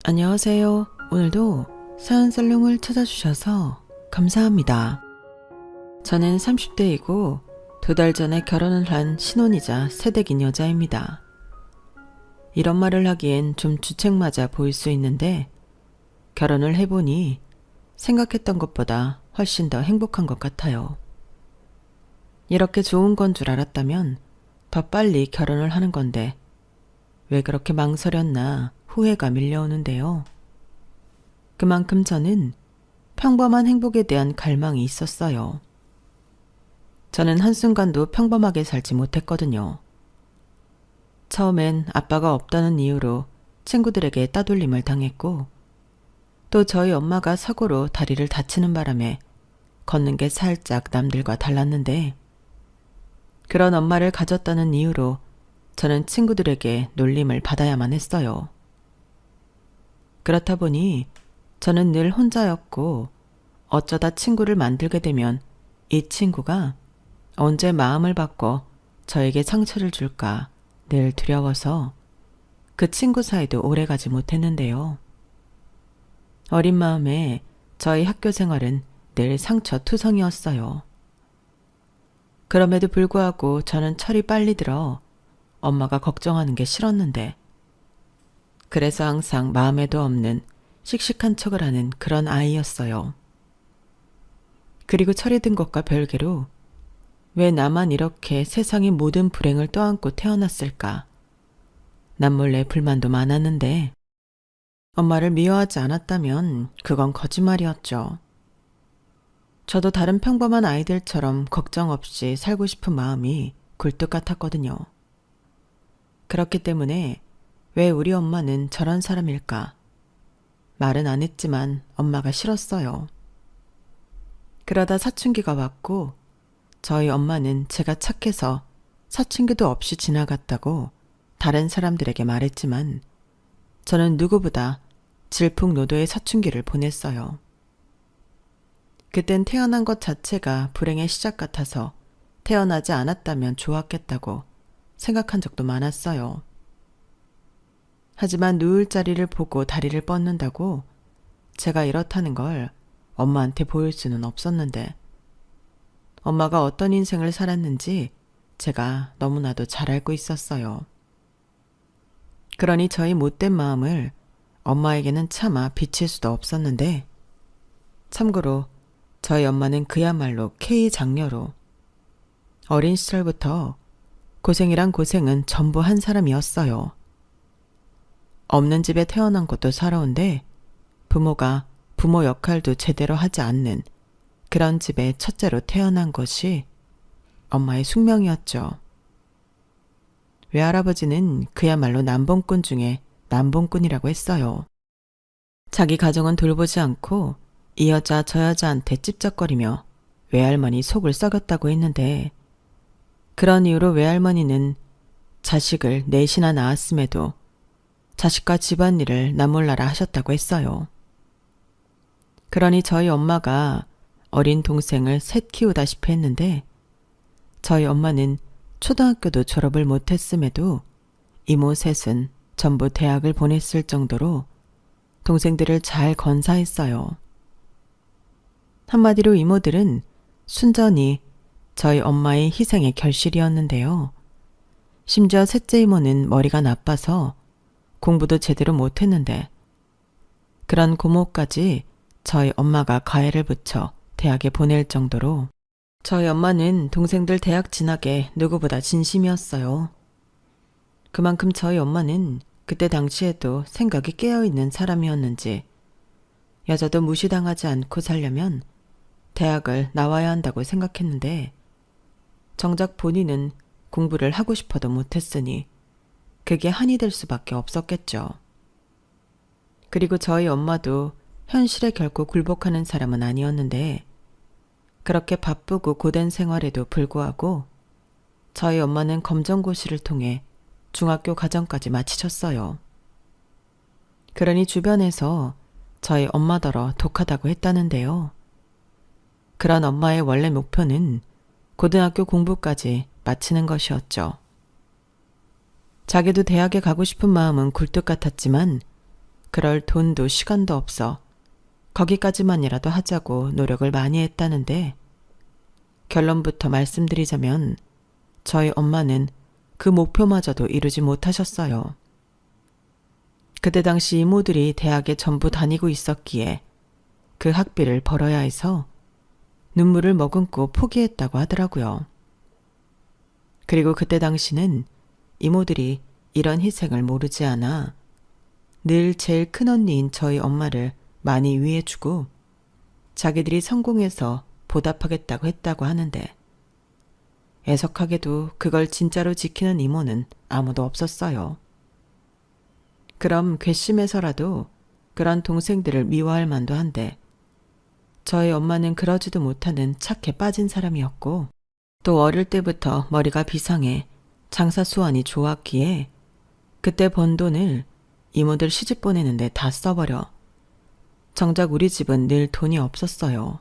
안녕하세요. 오늘도 사연살롱을 찾아주셔서 감사합니다. 저는 30대이고 2달 전에 결혼을 한 신혼이자 새댁인 여자입니다. 이런 말을 하기엔 좀 주책맞아 보일 수 있는데 결혼을 해보니 생각했던 것보다 훨씬 더 행복한 것 같아요. 이렇게 좋은 건 줄 알았다면 더 빨리 결혼을 하는 건데 왜 그렇게 망설였나 후회가 밀려오는데요. 그만큼 저는 평범한 행복에 대한 갈망이 있었어요. 저는 한순간도 평범하게 살지 못했거든요. 처음엔 아빠가 없다는 이유로 친구들에게 따돌림을 당했고 또 저희 엄마가 사고로 다리를 다치는 바람에 걷는 게 살짝 남들과 달랐는데 그런 엄마를 가졌다는 이유로 저는 친구들에게 놀림을 받아야만 했어요. 그렇다 보니 저는 늘 혼자였고 어쩌다 친구를 만들게 되면 이 친구가 언제 마음을 바꿔 저에게 상처를 줄까 늘 두려워서 그 친구 사이도 오래가지 못했는데요. 어린 마음에 저희 학교 생활은 늘 상처투성이었어요. 그럼에도 불구하고 저는 철이 빨리 들어 엄마가 걱정하는 게 싫었는데 그래서 항상 마음에도 없는 씩씩한 척을 하는 그런 아이였어요. 그리고 철이 든 것과 별개로 왜 나만 이렇게 세상의 모든 불행을 떠안고 태어났을까? 남몰래 불만도 많았는데 엄마를 미워하지 않았다면 그건 거짓말이었죠. 저도 다른 평범한 아이들처럼 걱정 없이 살고 싶은 마음이 굴뚝 같았거든요. 그렇기 때문에 왜 우리 엄마는 저런 사람일까? 말은 안 했지만 엄마가 싫었어요. 그러다 사춘기가 왔고 저희 엄마는 제가 착해서 사춘기도 없이 지나갔다고 다른 사람들에게 말했지만 저는 누구보다 질풍노도의 사춘기를 보냈어요. 그땐 태어난 것 자체가 불행의 시작 같아서 태어나지 않았다면 좋았겠다고 생각한 적도 많았어요. 하지만 누울 자리를 보고 다리를 뻗는다고 제가 이렇다는 걸 엄마한테 보일 수는 없었는데 엄마가 어떤 인생을 살았는지 제가 너무나도 잘 알고 있었어요. 그러니 저희 못된 마음을 엄마에게는 차마 비칠 수도 없었는데 참고로 저희 엄마는 그야말로 K 장녀로 어린 시절부터 고생이란 고생은 전부 한 사람이었어요. 없는 집에 태어난 것도 서러운데 부모가 부모 역할도 제대로 하지 않는 그런 집에 첫째로 태어난 것이 엄마의 숙명이었죠. 외할아버지는 그야말로 남봉꾼 중에 남봉꾼이라고 했어요. 자기 가정은 돌보지 않고 이 여자 저 여자한테 찝쩍거리며 외할머니 속을 썩였다고 했는데 그런 이유로 외할머니는 자식을 넷이나 낳았음에도 자식과 집안일을 나몰라라 하셨다고 했어요. 그러니 저희 엄마가 어린 동생을 셋 키우다시피 했는데 저희 엄마는 초등학교도 졸업을 못했음에도 이모 셋은 전부 대학을 보냈을 정도로 동생들을 잘 건사했어요. 한마디로 이모들은 순전히 저희 엄마의 희생의 결실이었는데요. 심지어 셋째 이모는 머리가 나빠서 공부도 제대로 못했는데 그런 고모까지 저희 엄마가 가해를 붙여 대학에 보낼 정도로 저희 엄마는 동생들 대학 진학에 누구보다 진심이었어요. 그만큼 저희 엄마는 그때 당시에도 생각이 깨어있는 사람이었는지 여자도 무시당하지 않고 살려면 대학을 나와야 한다고 생각했는데 정작 본인은 공부를 하고 싶어도 못했으니 그게 한이 될 수밖에 없었겠죠. 그리고 저희 엄마도 현실에 결코 굴복하는 사람은 아니었는데 그렇게 바쁘고 고된 생활에도 불구하고 저희 엄마는 검정고시를 통해 중학교 과정까지 마치셨어요. 그러니 주변에서 저희 엄마더러 독하다고 했다는데요. 그런 엄마의 원래 목표는 고등학교 공부까지 마치는 것이었죠. 자기도 대학에 가고 싶은 마음은 굴뚝 같았지만 그럴 돈도 시간도 없어 거기까지만이라도 하자고 노력을 많이 했다는데 결론부터 말씀드리자면 저희 엄마는 그 목표마저도 이루지 못하셨어요. 그때 당시 이모들이 대학에 전부 다니고 있었기에 그 학비를 벌어야 해서 눈물을 머금고 포기했다고 하더라고요. 그리고 그때 당시는 이모들이 이런 희생을 모르지 않아 늘 제일 큰 언니인 저희 엄마를 많이 위해주고 자기들이 성공해서 보답하겠다고 했다고 하는데 애석하게도 그걸 진짜로 지키는 이모는 아무도 없었어요. 그럼 괘씸해서라도 그런 동생들을 미워할 만도 한데 저희 엄마는 그러지도 못하는 착해 빠진 사람이었고 또 어릴 때부터 머리가 비상해 장사 수완이 좋았기에 그때 번 돈을 이모들 시집 보내는데 다 써버려 정작 우리 집은 늘 돈이 없었어요.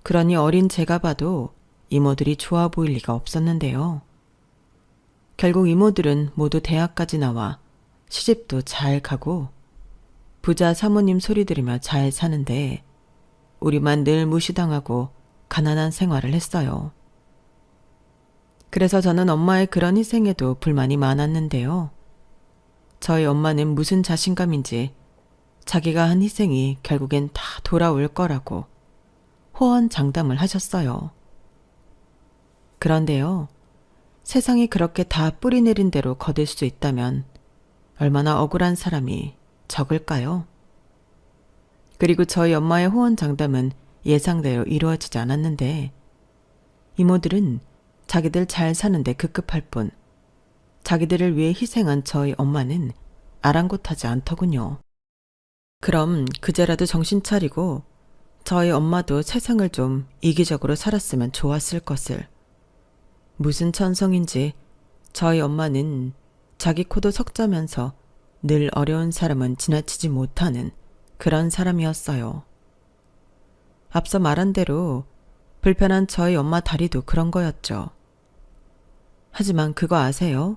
그러니 어린 제가 봐도 이모들이 좋아 보일 리가 없었는데요. 결국 이모들은 모두 대학까지 나와 시집도 잘 가고 부자 사모님 소리 들으며 잘 사는데 우리만 늘 무시당하고 가난한 생활을 했어요. 그래서 저는 엄마의 그런 희생에도 불만이 많았는데요. 저희 엄마는 무슨 자신감인지 자기가 한 희생이 결국엔 다 돌아올 거라고 호언장담을 하셨어요. 그런데요, 세상이 그렇게 다 뿌리 내린 대로 거둘 수 있다면 얼마나 억울한 사람이 적을까요? 그리고 저희 엄마의 호언장담은 예상대로 이루어지지 않았는데 이모들은 자기들 잘 사는데 급급할 뿐 자기들을 위해 희생한 저희 엄마는 아랑곳하지 않더군요. 그럼 그제라도 정신 차리고 저희 엄마도 세상을 좀 이기적으로 살았으면 좋았을 것을. 무슨 천성인지 저희 엄마는 자기 코도 석자면서 늘 어려운 사람은 지나치지 못하는 그런 사람이었어요. 앞서 말한 대로 불편한 저희 엄마 다리도 그런 거였죠. 하지만 그거 아세요?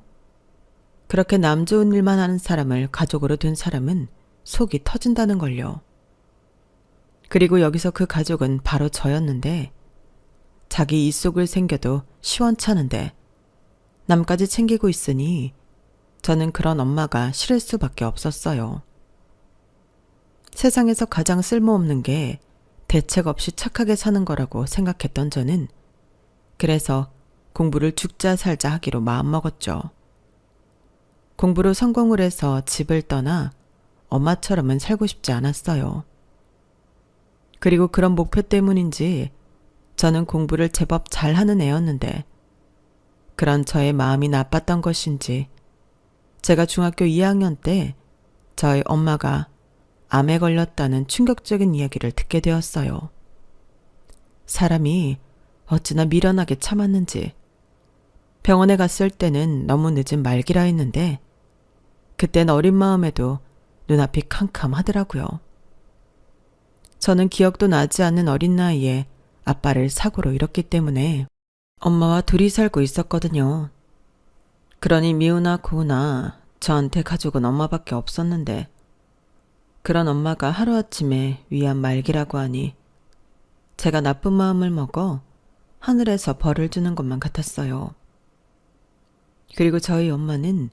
그렇게 남 좋은 일만 하는 사람을 가족으로 둔 사람은 속이 터진다는 걸요. 그리고 여기서 그 가족은 바로 저였는데 자기 입속을 생겨도 시원찮은데 남까지 챙기고 있으니 저는 그런 엄마가 싫을 수밖에 없었어요. 세상에서 가장 쓸모없는 게 대책 없이 착하게 사는 거라고 생각했던 저는 그래서 공부를 죽자 살자 하기로 마음먹었죠. 공부로 성공을 해서 집을 떠나 엄마처럼은 살고 싶지 않았어요. 그리고 그런 목표 때문인지 저는 공부를 제법 잘하는 애였는데 그런 저의 마음이 나빴던 것인지 제가 중학교 2학년 때 저희 엄마가 암에 걸렸다는 충격적인 이야기를 듣게 되었어요. 사람이 어찌나 미련하게 참았는지 병원에 갔을 때는 너무 늦은 말기라 했는데 그땐 어린 마음에도 눈앞이 캄캄하더라고요. 저는 기억도 나지 않는 어린 나이에 아빠를 사고로 잃었기 때문에 엄마와 둘이 살고 있었거든요. 그러니 미우나 고우나 저한테 가족은 엄마밖에 없었는데 그런 엄마가 하루아침에 위암 말기라고 하니 제가 나쁜 마음을 먹어 하늘에서 벌을 주는 것만 같았어요. 그리고 저희 엄마는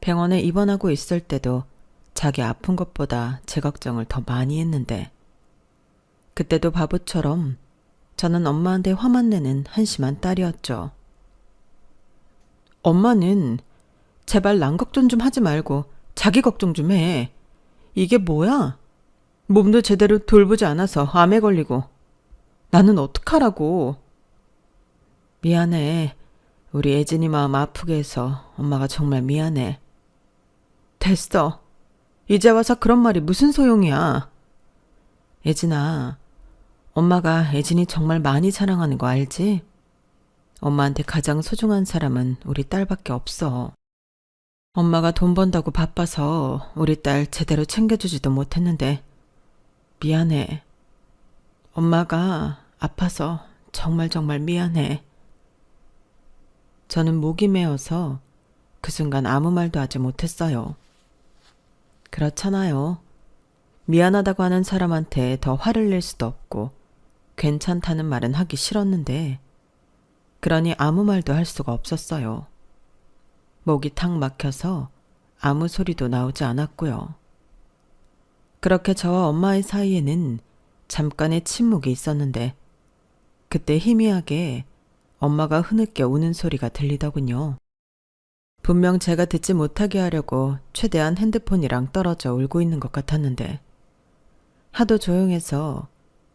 병원에 입원하고 있을 때도 자기 아픈 것보다 제 걱정을 더 많이 했는데 그때도 바보처럼 저는 엄마한테 화만 내는 한심한 딸이었죠. 엄마는 제발 남 걱정 좀 하지 말고 자기 걱정 좀 해. 이게 뭐야? 몸도 제대로 돌보지 않아서 암에 걸리고 나는 어떡하라고. 미안해. 우리 애진이 마음 아프게 해서 엄마가 정말 미안해. 됐어. 이제 와서 그런 말이 무슨 소용이야. 애진아, 엄마가 애진이 정말 많이 사랑하는 거 알지? 엄마한테 가장 소중한 사람은 우리 딸밖에 없어. 엄마가 돈 번다고 바빠서 우리 딸 제대로 챙겨주지도 못했는데 미안해. 엄마가 아파서 정말 미안해. 저는 목이 메어서 그 순간 아무 말도 하지 못했어요. 그렇잖아요. 미안하다고 하는 사람한테 더 화를 낼 수도 없고 괜찮다는 말은 하기 싫었는데 그러니 아무 말도 할 수가 없었어요. 목이 탁 막혀서 아무 소리도 나오지 않았고요. 그렇게 저와 엄마의 사이에는 잠깐의 침묵이 있었는데 그때 희미하게 엄마가 흐느껴 우는 소리가 들리더군요. 분명 제가 듣지 못하게 하려고 최대한 핸드폰이랑 떨어져 울고 있는 것 같았는데 하도 조용해서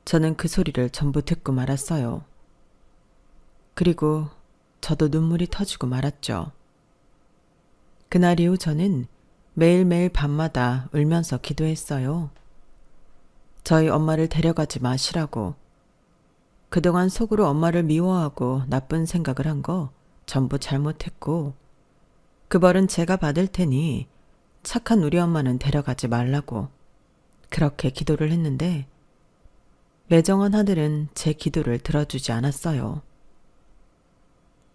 저는 그 소리를 전부 듣고 말았어요. 그리고 저도 눈물이 터지고 말았죠. 그날 이후 저는 매일매일 밤마다 울면서 기도했어요. 저희 엄마를 데려가지 마시라고. 그동안 속으로 엄마를 미워하고 나쁜 생각을 한 거 전부 잘못했고 그 벌은 제가 받을 테니 착한 우리 엄마는 데려가지 말라고 그렇게 기도를 했는데 매정한 하늘은 제 기도를 들어주지 않았어요.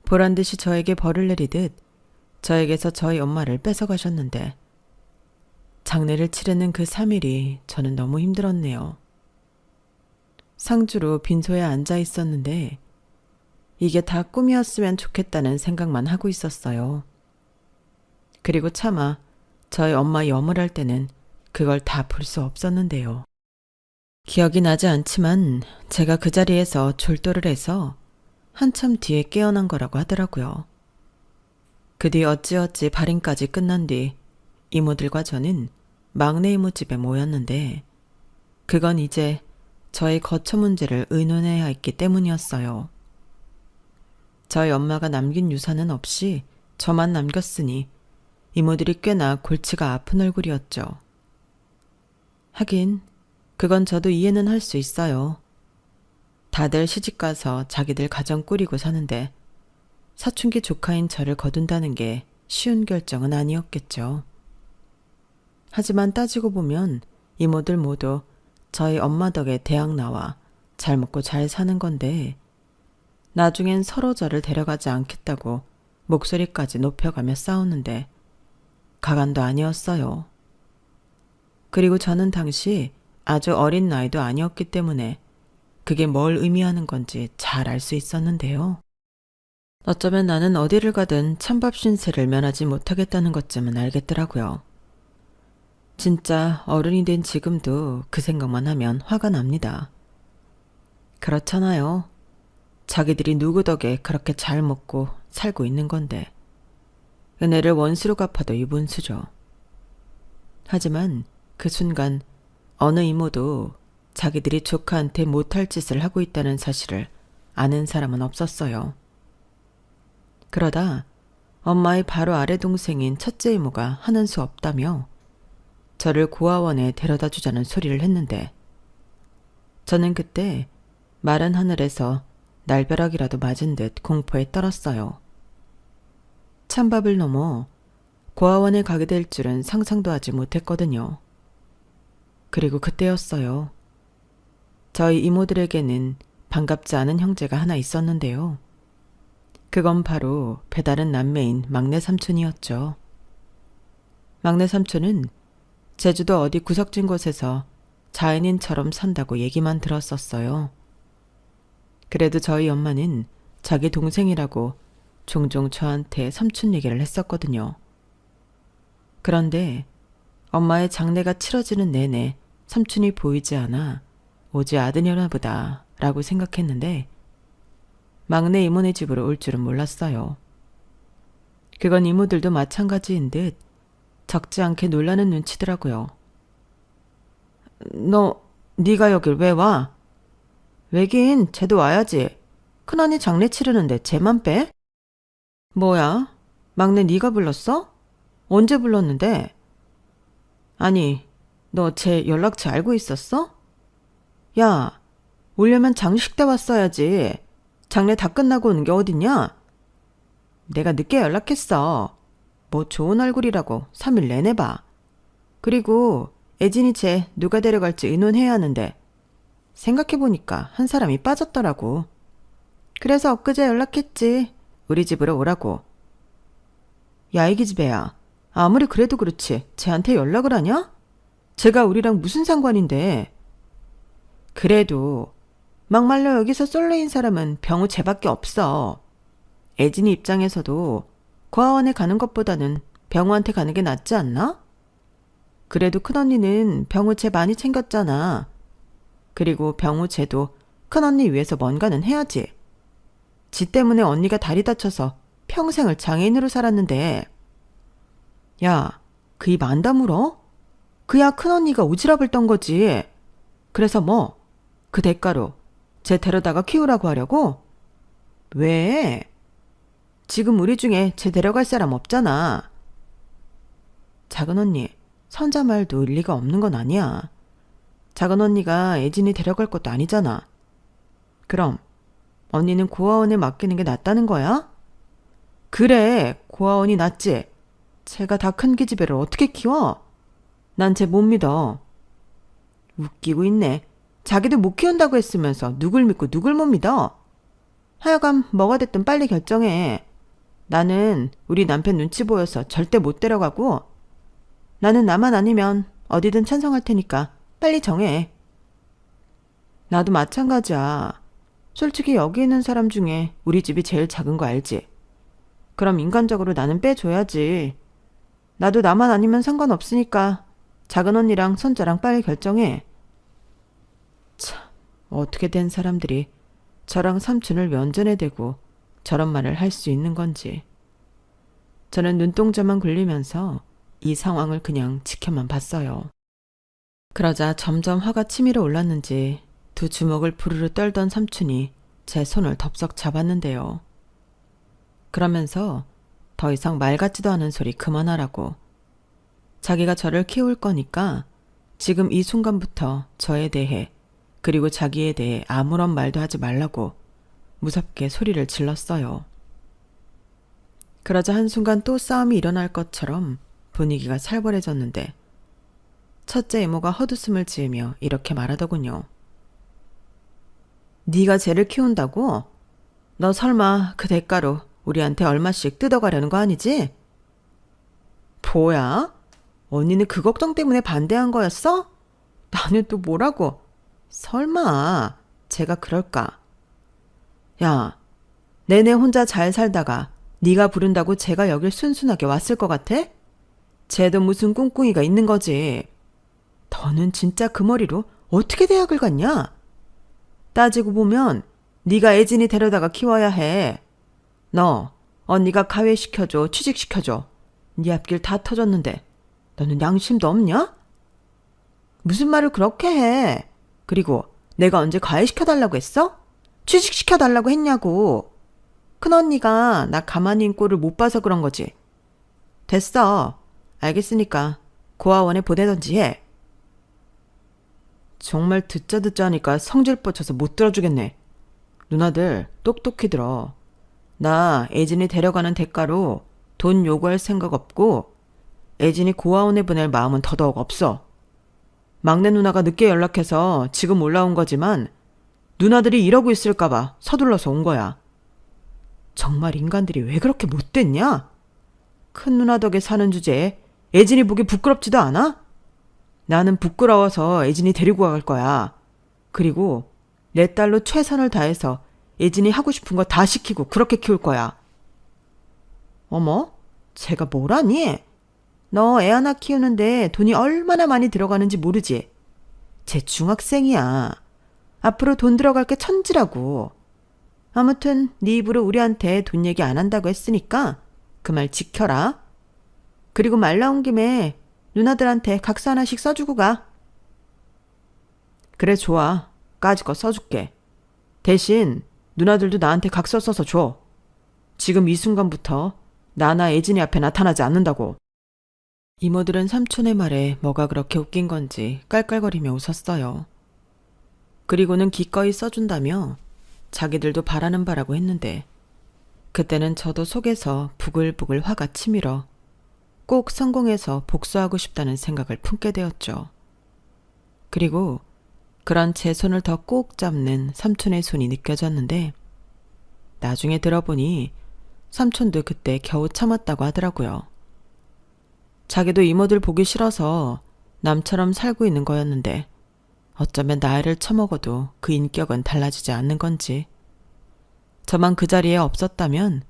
보란듯이 저에게 벌을 내리듯 저에게서 저희 엄마를 뺏어가셨는데 장례를 치르는 그 3일이 저는 너무 힘들었네요. 상주로 빈소에 앉아 있었는데 이게 다 꿈이었으면 좋겠다는 생각만 하고 있었어요. 그리고 차마 저희 엄마 염을 할 때는 그걸 다 볼 수 없었는데요. 기억이 나지 않지만 제가 그 자리에서 졸도를 해서 한참 뒤에 깨어난 거라고 하더라고요. 그 뒤 어찌어찌 발인까지 끝난 뒤 이모들과 저는 막내 이모 집에 모였는데 그건 이제 저의 거처 문제를 의논해야 했기 때문이었어요. 저희 엄마가 남긴 유산은 없이 저만 남겼으니 이모들이 꽤나 골치가 아픈 얼굴이었죠. 하긴 그건 저도 이해는 할 수 있어요. 다들 시집가서 자기들 가정 꾸리고 사는데 사춘기 조카인 저를 거둔다는 게 쉬운 결정은 아니었겠죠. 하지만 따지고 보면 이모들 모두 저희 엄마 덕에 대학 나와 잘 먹고 잘 사는 건데 나중엔 서로 저를 데려가지 않겠다고 목소리까지 높여가며 싸우는데 가관도 아니었어요. 그리고 저는 당시 아주 어린 나이도 아니었기 때문에 그게 뭘 의미하는 건지 잘 알 수 있었는데요. 어쩌면 나는 어디를 가든 찬밥 신세를 면하지 못하겠다는 것쯤은 알겠더라고요. 진짜 어른이 된 지금도 그 생각만 하면 화가 납니다. 그렇잖아요. 자기들이 누구 덕에 그렇게 잘 먹고 살고 있는 건데 은혜를 원수로 갚아도 유분수죠. 하지만 그 순간 어느 이모도 자기들이 조카한테 못할 짓을 하고 있다는 사실을 아는 사람은 없었어요. 그러다 엄마의 바로 아래 동생인 첫째 이모가 하는 수 없다며 저를 고아원에 데려다 주자는 소리를 했는데 저는 그때 마른 하늘에서 날벼락이라도 맞은 듯 공포에 떨었어요. 찬밥을 넘어 고아원에 가게 될 줄은 상상도 하지 못했거든요. 그리고 그때였어요. 저희 이모들에게는 반갑지 않은 형제가 하나 있었는데요. 그건 바로 배다른 남매인 막내 삼촌이었죠. 막내 삼촌은 제주도 어디 구석진 곳에서 자연인처럼 산다고 얘기만 들었었어요. 그래도 저희 엄마는 자기 동생이라고 종종 저한테 삼촌 얘기를 했었거든요. 그런데 엄마의 장례가 치러지는 내내 삼촌이 보이지 않아 오지 않으려나 보다 라고 생각했는데 막내 이모네 집으로 올 줄은 몰랐어요. 그건 이모들도 마찬가지인 듯 적지 않게 놀라는 눈치더라고요. 네가 여길 왜 와? 왜긴 쟤도 와야지. 큰언니 장례 치르는데 쟤만 빼? 뭐야? 막내 네가 불렀어? 언제 불렀는데? 아니, 너 쟤 연락처 알고 있었어? 야, 오려면 장식 때 왔어야지. 장례 다 끝나고 오는 게 어딨냐? 내가 늦게 연락했어. 뭐 좋은 얼굴이라고 3일 내내 봐. 그리고 애진이 쟤 누가 데려갈지 의논해야 하는데 생각해보니까 한 사람이 빠졌더라고. 그래서 엊그제 연락했지. 우리 집으로 오라고. 야, 이 기집애야. 아무리 그래도 그렇지 쟤한테 연락을 하냐? 제가 우리랑 무슨 상관인데. 그래도 막말로 여기서 솔로인 사람은 병우 쟤밖에 없어. 애진이 입장에서도 고아원에 가는 것보다는 병우한테 가는 게 낫지 않나? 그래도 큰언니는 병우 쟤 많이 챙겼잖아. 그리고 병우 쟤도 큰언니 위해서 뭔가는 해야지. 지 때문에 언니가 다리 다쳐서 평생을 장애인으로 살았는데. 야, 그 입 안 다물어? 그야 큰언니가 오지랖을 떤 거지. 그래서 뭐? 그 대가로 쟤 데려다가 키우라고 하려고? 왜? 지금 우리 중에 쟤 데려갈 사람 없잖아. 작은 언니, 선자 말도 일리가 없는 건 아니야. 작은 언니가 애진이 데려갈 것도 아니잖아. 그럼 언니는 고아원에 맡기는 게 낫다는 거야? 그래, 고아원이 낫지. 쟤가 다 큰 기집애를 어떻게 키워? 난 쟤 못 믿어. 웃기고 있네. 자기도 못 키운다고 했으면서 누굴 믿고 누굴 못 믿어? 하여간 뭐가 됐든 빨리 결정해. 나는 우리 남편 눈치 보여서 절대 못 데려가고, 나는 나만 아니면 어디든 찬성할 테니까 빨리 정해. 나도 마찬가지야. 솔직히 여기 있는 사람 중에 우리 집이 제일 작은 거 알지? 그럼 인간적으로 나는 빼줘야지. 나도 나만 아니면 상관없으니까 작은 언니랑 손자랑 빨리 결정해. 참, 어떻게 된 사람들이 저랑 삼촌을 면전에 대고 저런 말을 할 수 있는 건지. 저는 눈동자만 굴리면서 이 상황을 그냥 지켜만 봤어요. 그러자 점점 화가 치밀어 올랐는지 두 주먹을 부르르 떨던 삼촌이 제 손을 덥석 잡았는데요. 그러면서 더 이상 말 같지도 않은 소리 그만하라고. 자기가 저를 키울 거니까 지금 이 순간부터 저에 대해, 그리고 자기에 대해 아무런 말도 하지 말라고 무섭게 소리를 질렀어요. 그러자 한순간 또 싸움이 일어날 것처럼 분위기가 살벌해졌는데, 첫째 이모가 헛웃음을 지으며 이렇게 말하더군요. 네가 쟤를 키운다고? 너 설마 그 대가로 우리한테 얼마씩 뜯어가려는 거 아니지? 뭐야? 언니는 그 걱정 때문에 반대한 거였어? 나는 또 뭐라고? 설마 제가 그럴까? 야, 내내 혼자 잘 살다가 네가 부른다고 제가 여길 순순하게 왔을 것 같아? 쟤도 무슨 꿍꿍이가 있는 거지. 너는 진짜 그 머리로 어떻게 대학을 갔냐? 따지고 보면 네가 애진이 데려다가 키워야 해. 너 언니가 가외시켜줘, 취직시켜줘. 네 앞길 다 터졌는데 너는 양심도 없냐? 무슨 말을 그렇게 해? 그리고 내가 언제 가외시켜달라고 했어? 취직시켜달라고 했냐고. 큰언니가 나 가만히 있는 꼴을 못 봐서 그런 거지. 됐어. 알겠으니까 고아원에 보내던지 해. 정말 듣자 하니까 성질 뻗쳐서 못 들어주겠네. 누나들 똑똑히 들어. 나 애진이 데려가는 대가로 돈 요구할 생각 없고 애진이 고아원에 보낼 마음은 더더욱 없어. 막내 누나가 늦게 연락해서 지금 올라온 거지만 누나들이 이러고 있을까봐 서둘러서 온 거야. 정말 인간들이 왜 그렇게 못됐냐? 큰 누나 덕에 사는 주제에 애진이 보기 부끄럽지도 않아? 나는 부끄러워서 애진이 데리고 갈 거야. 그리고 내 딸로 최선을 다해서 애진이 하고 싶은 거 다 시키고 그렇게 키울 거야. 어머? 쟤가 뭐라니? 너 애 하나 키우는데 돈이 얼마나 많이 들어가는지 모르지? 쟤 중학생이야. 앞으로 돈 들어갈 게 천지라고. 아무튼 네 입으로 우리한테 돈 얘기 안 한다고 했으니까 그 말 지켜라. 그리고 말 나온 김에 누나들한테 각서 하나씩 써주고 가. 그래, 좋아. 까짓 거 써줄게. 대신 누나들도 나한테 각서 써서 줘. 지금 이 순간부터 나나 애진이 앞에 나타나지 않는다고. 이모들은 삼촌의 말에 뭐가 그렇게 웃긴 건지 깔깔거리며 웃었어요. 그리고는 기꺼이 써준다며 자기들도 바라는 바라고 했는데, 그때는 저도 속에서 부글부글 화가 치밀어 꼭 성공해서 복수하고 싶다는 생각을 품게 되었죠. 그리고 그런 제 손을 더 꼭 잡는 삼촌의 손이 느껴졌는데, 나중에 들어보니 삼촌도 그때 겨우 참았다고 하더라고요. 자기도 이모들 보기 싫어서 남처럼 살고 있는 거였는데 어쩌면 나이를 처먹어도 그 인격은 달라지지 않는 건지. 저만 그 자리에 없었다면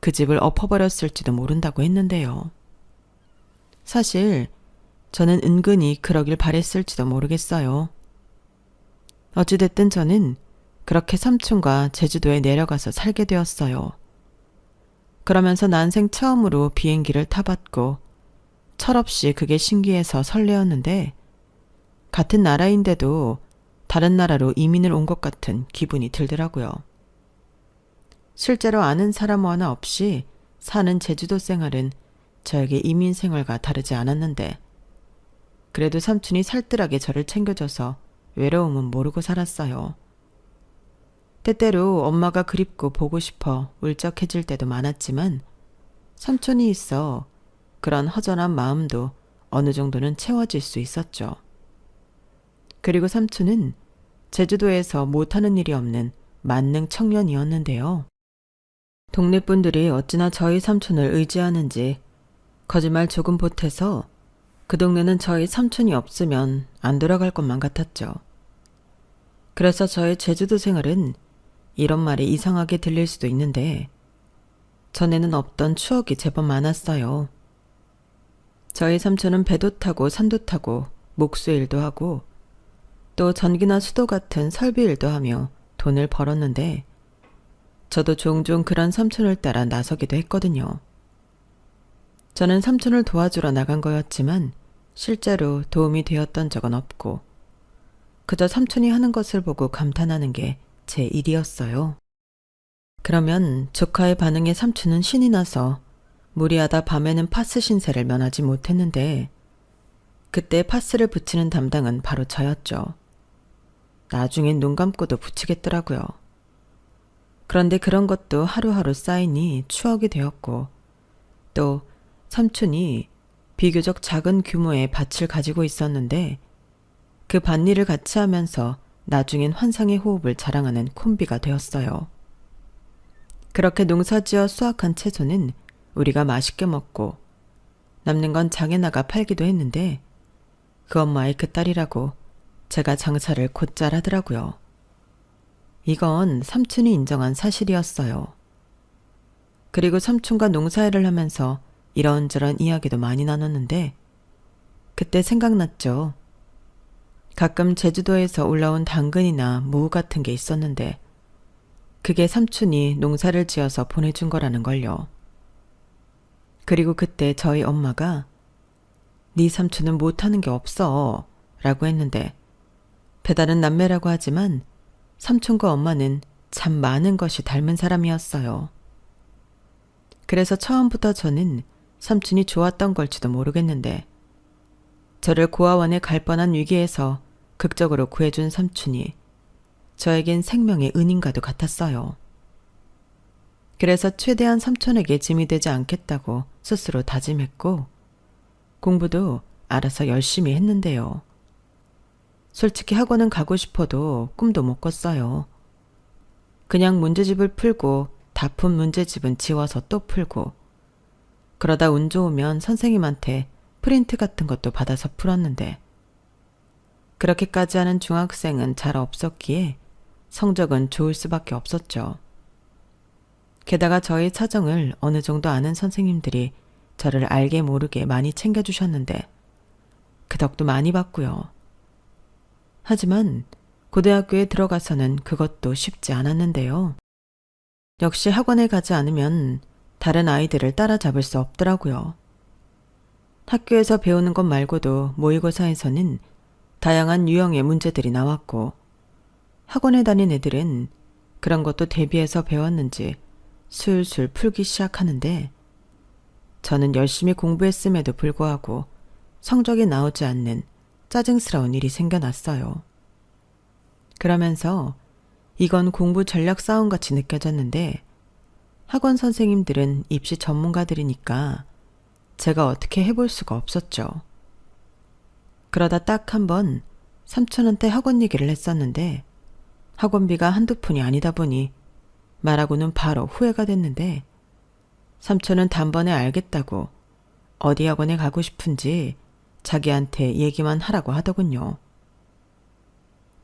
그 집을 엎어버렸을지도 모른다고 했는데요. 사실 저는 은근히 그러길 바랬을지도 모르겠어요. 어찌됐든 저는 그렇게 삼촌과 제주도에 내려가서 살게 되었어요. 그러면서 난생 처음으로 비행기를 타봤고 철없이 그게 신기해서 설레었는데 같은 나라인데도 다른 나라로 이민을 온 것 같은 기분이 들더라고요. 실제로 아는 사람 하나 없이 사는 제주도 생활은 저에게 이민 생활과 다르지 않았는데 그래도 삼촌이 살뜰하게 저를 챙겨줘서 외로움은 모르고 살았어요. 때때로 엄마가 그립고 보고 싶어 울적해질 때도 많았지만 삼촌이 있어 그런 허전한 마음도 어느 정도는 채워질 수 있었죠. 그리고 삼촌은 제주도에서 못하는 일이 없는 만능 청년이었는데요. 동네 분들이 어찌나 저희 삼촌을 의지하는지 거짓말 조금 보태서 그 동네는 저희 삼촌이 없으면 안 돌아갈 것만 같았죠. 그래서 저의 제주도 생활은 이런 말이 이상하게 들릴 수도 있는데 전에는 없던 추억이 제법 많았어요. 저희 삼촌은 배도 타고 산도 타고 목수 일도 하고 또 전기나 수도 같은 설비 일도 하며 돈을 벌었는데 저도 종종 그런 삼촌을 따라 나서기도 했거든요. 저는 삼촌을 도와주러 나간 거였지만 실제로 도움이 되었던 적은 없고 그저 삼촌이 하는 것을 보고 감탄하는 게 제 일이었어요. 그러면 조카의 반응에 삼촌은 신이 나서 무리하다 밤에는 파스 신세를 면하지 못했는데 그때 파스를 붙이는 담당은 바로 저였죠. 나중엔 눈 감고도 붙이겠더라고요. 그런데 그런 것도 하루하루 쌓이니 추억이 되었고 또 삼촌이 비교적 작은 규모의 밭을 가지고 있었는데 그 밭일을 같이 하면서 나중엔 환상의 호흡을 자랑하는 콤비가 되었어요. 그렇게 농사지어 수확한 채소는 우리가 맛있게 먹고 남는 건 장에 나가 팔기도 했는데 그 엄마의 그 딸이라고 제가 장사를 곧잘 하더라고요. 이건 삼촌이 인정한 사실이었어요. 그리고 삼촌과 농사일을 하면서 이런저런 이야기도 많이 나눴는데 그때 생각났죠. 가끔 제주도에서 올라온 당근이나 무 같은 게 있었는데 그게 삼촌이 농사를 지어서 보내준 거라는 걸요. 그리고 그때 저희 엄마가 네 삼촌은 못하는 게 없어 라고 했는데 배다른 남매라고 하지만 삼촌과 엄마는 참 많은 것이 닮은 사람이었어요. 그래서 처음부터 저는 삼촌이 좋았던 걸지도 모르겠는데 저를 고아원에 갈 뻔한 위기에서 극적으로 구해준 삼촌이 저에겐 생명의 은인과도 같았어요. 그래서 최대한 삼촌에게 짐이 되지 않겠다고 스스로 다짐했고 공부도 알아서 열심히 했는데요. 솔직히 학원은 가고 싶어도 꿈도 못 꿨어요. 그냥 문제집을 풀고 다 푼 문제집은 지워서 또 풀고 그러다 운 좋으면 선생님한테 프린트 같은 것도 받아서 풀었는데 그렇게까지 하는 중학생은 잘 없었기에 성적은 좋을 수밖에 없었죠. 게다가 저희 사정을 어느 정도 아는 선생님들이 저를 알게 모르게 많이 챙겨주셨는데 그 덕도 많이 봤고요. 하지만 고등학교에 들어가서는 그것도 쉽지 않았는데요. 역시 학원에 가지 않으면 다른 아이들을 따라잡을 수 없더라고요. 학교에서 배우는 것 말고도 모의고사에서는 다양한 유형의 문제들이 나왔고 학원에 다닌 애들은 그런 것도 대비해서 배웠는지 술술 풀기 시작하는데 저는 열심히 공부했음에도 불구하고 성적이 나오지 않는 짜증스러운 일이 생겨났어요. 그러면서 이건 공부 전략 싸움같이 느껴졌는데 학원 선생님들은 입시 전문가들이니까 제가 어떻게 해볼 수가 없었죠. 그러다 딱 한 번 삼촌한테 학원 얘기를 했었는데 학원비가 한두 푼이 아니다 보니 말하고는 바로 후회가 됐는데 삼촌은 단번에 알겠다고 어디 학원에 가고 싶은지 자기한테 얘기만 하라고 하더군요.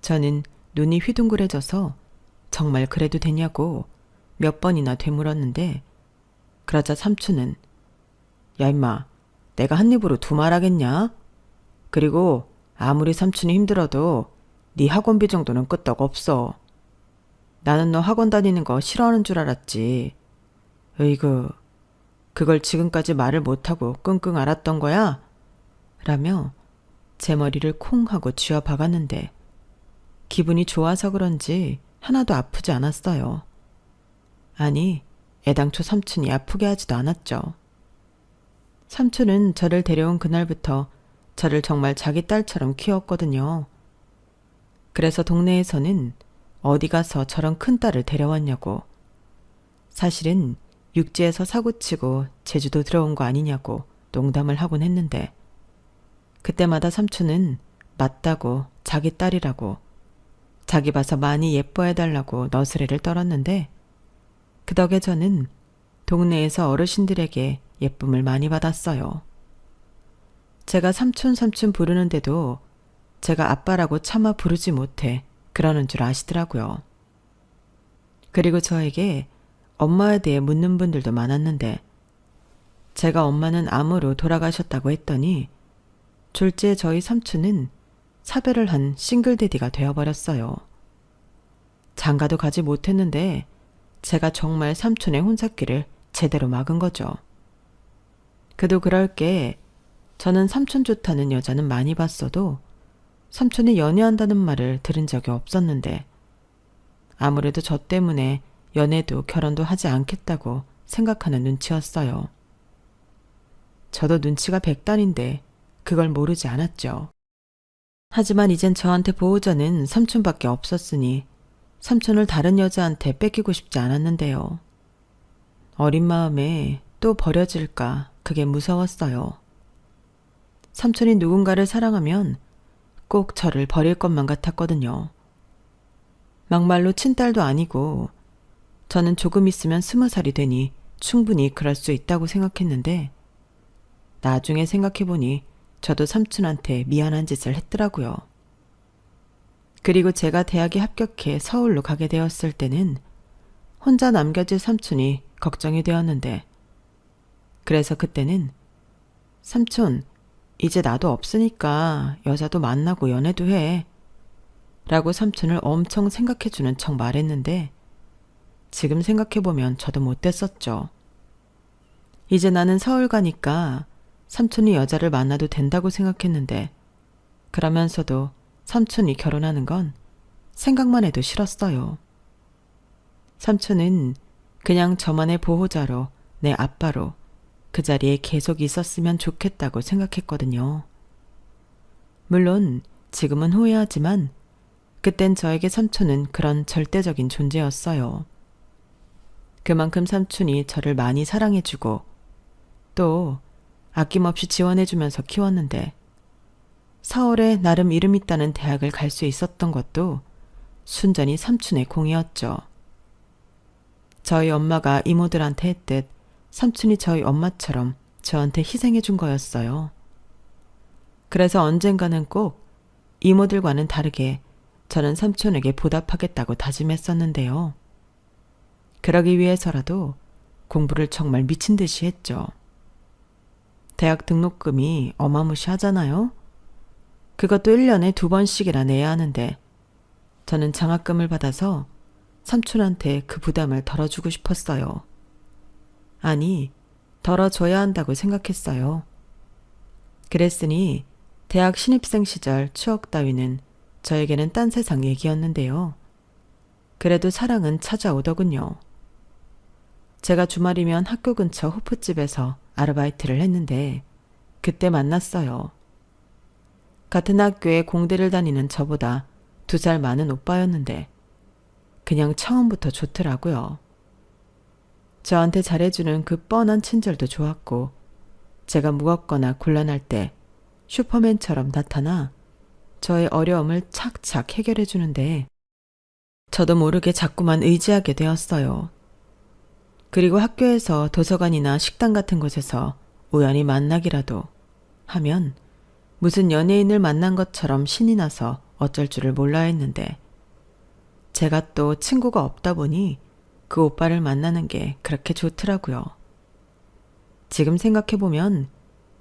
저는 눈이 휘둥그레져서 정말 그래도 되냐고 몇 번이나 되물었는데, 그러자 삼촌은 야 임마, 내가 한 입으로 두 말 하겠냐? 그리고 아무리 삼촌이 힘들어도 네 학원비 정도는 끄떡 없어. 나는 너 학원 다니는 거 싫어하는 줄 알았지. 으이그, 그걸 지금까지 말을 못하고 끙끙 앓았던 거야? 라며 제 머리를 콩 하고 쥐어 박았는데 기분이 좋아서 그런지 하나도 아프지 않았어요. 아니, 애당초 삼촌이 아프게 하지도 않았죠. 삼촌은 저를 데려온 그날부터 저를 정말 자기 딸처럼 키웠거든요. 그래서 동네에서는 어디 가서 저런 큰 딸을 데려왔냐고, 사실은 육지에서 사고치고 제주도 들어온 거 아니냐고 농담을 하곤 했는데, 그때마다 삼촌은 맞다고 자기 딸이라고 자기 봐서 많이 예뻐해달라고 너스레를 떨었는데, 그 덕에 저는 동네에서 어르신들에게 예쁨을 많이 받았어요. 제가 삼촌 부르는데도 제가 아빠라고 차마 부르지 못해 그러는 줄 아시더라고요. 그리고 저에게 엄마에 대해 묻는 분들도 많았는데, 제가 엄마는 암으로 돌아가셨다고 했더니 졸지에 저희 삼촌은 사별을 한 싱글데디가 되어버렸어요. 장가도 가지 못했는데 제가 정말 삼촌의 혼삿길을 제대로 막은 거죠. 그도 그럴 게 저는 삼촌 좋다는 여자는 많이 봤어도 삼촌이 연애한다는 말을 들은 적이 없었는데, 아무래도 저 때문에 연애도 결혼도 하지 않겠다고 생각하는 눈치였어요. 저도 눈치가 백단인데 그걸 모르지 않았죠. 하지만 이젠 저한테 보호자는 삼촌밖에 없었으니 삼촌을 다른 여자한테 뺏기고 싶지 않았는데요. 어린 마음에 또 버려질까 그게 무서웠어요. 삼촌이 누군가를 사랑하면 꼭 저를 버릴 것만 같았거든요. 막말로 친딸도 아니고 저는 조금 있으면 20살이 되니 충분히 그럴 수 있다고 생각했는데, 나중에 생각해보니 저도 삼촌한테 미안한 짓을 했더라고요. 그리고 제가 대학에 합격해 서울로 가게 되었을 때는 혼자 남겨질 삼촌이 걱정이 되었는데, 그래서 그때는 삼촌, 이제 나도 없으니까 여자도 만나고 연애도 해 라고 삼촌을 엄청 생각해주는 척 말했는데, 지금 생각해보면 저도 못됐었죠. 이제 나는 서울 가니까 삼촌이 여자를 만나도 된다고 생각했는데, 그러면서도 삼촌이 결혼하는 건 생각만 해도 싫었어요. 삼촌은 그냥 저만의 보호자로, 내 아빠로 그 자리에 계속 있었으면 좋겠다고 생각했거든요. 물론 지금은 후회하지만 그땐 저에게 삼촌은 그런 절대적인 존재였어요. 그만큼 삼촌이 저를 많이 사랑해주고 또 아낌없이 지원해주면서 키웠는데, 서울에 나름 이름 있다는 대학을 갈 수 있었던 것도 순전히 삼촌의 공이었죠. 저희 엄마가 이모들한테 했듯 삼촌이 저희 엄마처럼 저한테 희생해준 거였어요. 그래서 언젠가는 꼭 이모들과는 다르게 저는 삼촌에게 보답하겠다고 다짐했었는데요. 그러기 위해서라도 공부를 정말 미친 듯이 했죠. 대학 등록금이 어마무시하잖아요. 그것도 1년에 2번씩이나 내야 하는데, 저는 장학금을 받아서 삼촌한테 그 부담을 덜어주고 싶었어요. 아니, 덜어줘야 한다고 생각했어요. 그랬으니 대학 신입생 시절 추억 따위는 저에게는 딴 세상 얘기였는데요. 그래도 사랑은 찾아오더군요. 제가 주말이면 학교 근처 호프집에서 아르바이트를 했는데 그때 만났어요. 같은 학교에 공대를 다니는 저보다 2살 많은 오빠였는데 그냥 처음부터 좋더라고요. 저한테 잘해주는 그 뻔한 친절도 좋았고, 제가 무겁거나 곤란할 때 슈퍼맨처럼 나타나 저의 어려움을 착착 해결해주는데 저도 모르게 자꾸만 의지하게 되었어요. 그리고 학교에서 도서관이나 식당 같은 곳에서 우연히 만나기라도 하면 무슨 연예인을 만난 것처럼 신이 나서 어쩔 줄을 몰라 했는데 제가 또 친구가 없다 보니 그 오빠를 만나는 게 그렇게 좋더라고요. 지금 생각해보면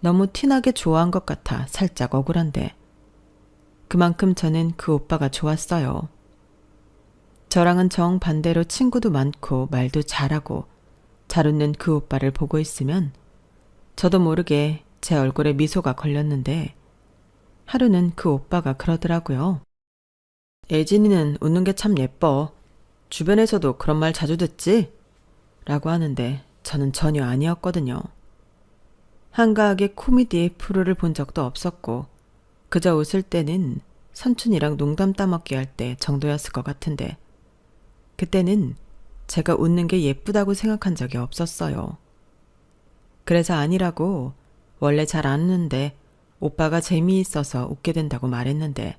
너무 티나게 좋아한 것 같아 살짝 억울한데 그만큼 저는 그 오빠가 좋았어요. 저랑은 정반대로 친구도 많고 말도 잘하고 잘 웃는 그 오빠를 보고 있으면 저도 모르게 제 얼굴에 미소가 걸렸는데 하루는 그 오빠가 그러더라고요. 예진이는 웃는 게 참 예뻐. 주변에서도 그런 말 자주 듣지? 라고 하는데 저는 전혀 아니었거든요. 한가하게 코미디 프로를 본 적도 없었고 그저 웃을 때는 삼촌이랑 농담 따먹기 할 때 정도였을 것 같은데 그때는 제가 웃는 게 예쁘다고 생각한 적이 없었어요. 그래서 아니라고 원래 잘 안 웃는데 오빠가 재미있어서 웃게 된다고 말했는데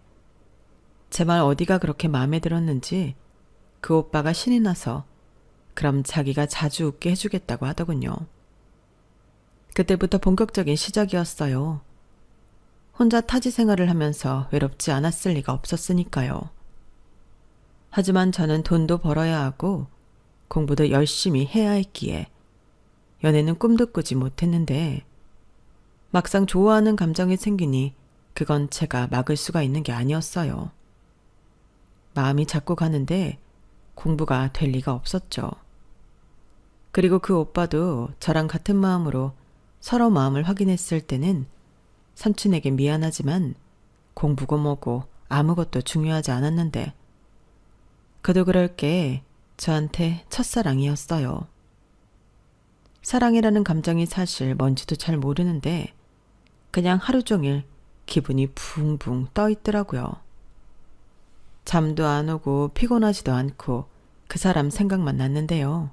제 말 어디가 그렇게 마음에 들었는지 그 오빠가 신이 나서 그럼 자기가 자주 웃게 해주겠다고 하더군요. 그때부터 본격적인 시작이었어요. 혼자 타지 생활을 하면서 외롭지 않았을 리가 없었으니까요. 하지만 저는 돈도 벌어야 하고 공부도 열심히 해야 했기에 연애는 꿈도 꾸지 못했는데 막상 좋아하는 감정이 생기니 그건 제가 막을 수가 있는 게 아니었어요. 마음이 자꾸 가는데 공부가 될 리가 없었죠. 그리고 그 오빠도 저랑 같은 마음으로 서로 마음을 확인했을 때는 삼촌에게 미안하지만 공부고 뭐고 아무것도 중요하지 않았는데 그도 그럴 게 저한테 첫사랑이었어요. 사랑이라는 감정이 사실 뭔지도 잘 모르는데 그냥 하루 종일 기분이 붕붕 떠 있더라고요. 잠도 안 오고 피곤하지도 않고 그 사람 생각만 났는데요.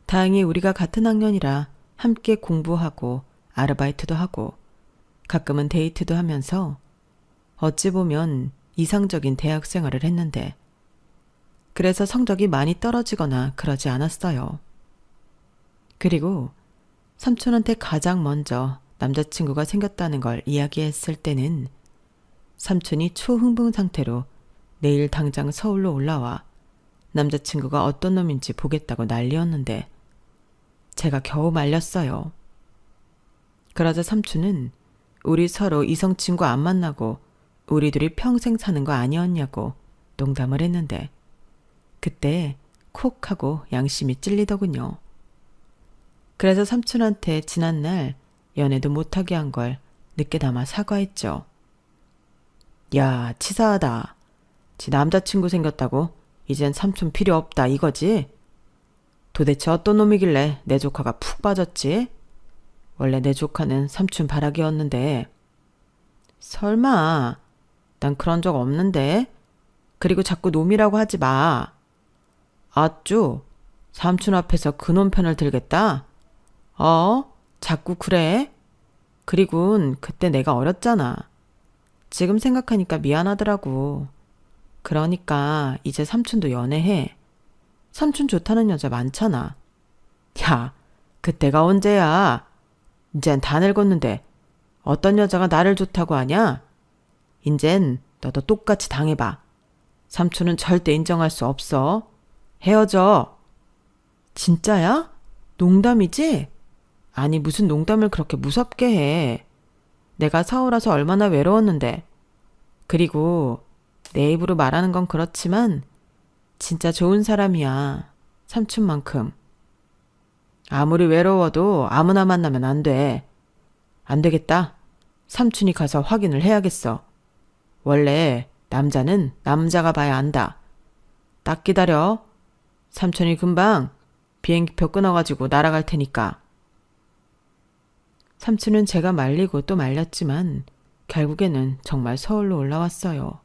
다행히 우리가 같은 학년이라 함께 공부하고 아르바이트도 하고 가끔은 데이트도 하면서 어찌 보면 이상적인 대학 생활을 했는데 그래서 성적이 많이 떨어지거나 그러지 않았어요. 그리고 삼촌한테 가장 먼저 남자친구가 생겼다는 걸 이야기했을 때는 삼촌이 초흥분 상태로 내일 당장 서울로 올라와 남자친구가 어떤 놈인지 보겠다고 난리였는데 제가 겨우 말렸어요. 그러자 삼촌은 우리 서로 이성 친구 안 만나고 우리 둘이 평생 사는 거 아니었냐고 농담을 했는데 그때 콕 하고 양심이 찔리더군요. 그래서 삼촌한테 지난날 연애도 못하게 한 걸 늦게나마 사과했죠. 야, 치사하다. 지 남자친구 생겼다고 이젠 삼촌 필요 없다 이거지? 도대체 어떤 놈이길래 내 조카가 푹 빠졌지? 원래 내 조카는 삼촌 바라기였는데. 설마 난 그런 적 없는데. 그리고 자꾸 놈이라고 하지 마. 아쭈, 삼촌 앞에서 그놈 편을 들겠다? 자꾸 그래? 그리곤 그때 내가 어렸잖아. 지금 생각하니까 미안하더라고. 그러니까 이제 삼촌도 연애해. 삼촌 좋다는 여자 많잖아. 야, 그때가 언제야? 이젠 다 늙었는데 어떤 여자가 나를 좋다고 하냐? 인젠 너도 똑같이 당해봐. 삼촌은 절대 인정할 수 없어. 헤어져. 진짜야? 농담이지? 아니 무슨 농담을 그렇게 무섭게 해. 내가 사오라서 얼마나 외로웠는데. 그리고 내 입으로 말하는 건 그렇지만 진짜 좋은 사람이야. 삼촌만큼. 아무리 외로워도 아무나 만나면 안 돼. 안 되겠다. 삼촌이 가서 확인을 해야겠어. 원래 남자는 남자가 봐야 안다. 딱 기다려. 삼촌이 금방 비행기표 끊어가지고 날아갈 테니까. 삼촌은 제가 말리고 또 말렸지만 결국에는 정말 서울로 올라왔어요.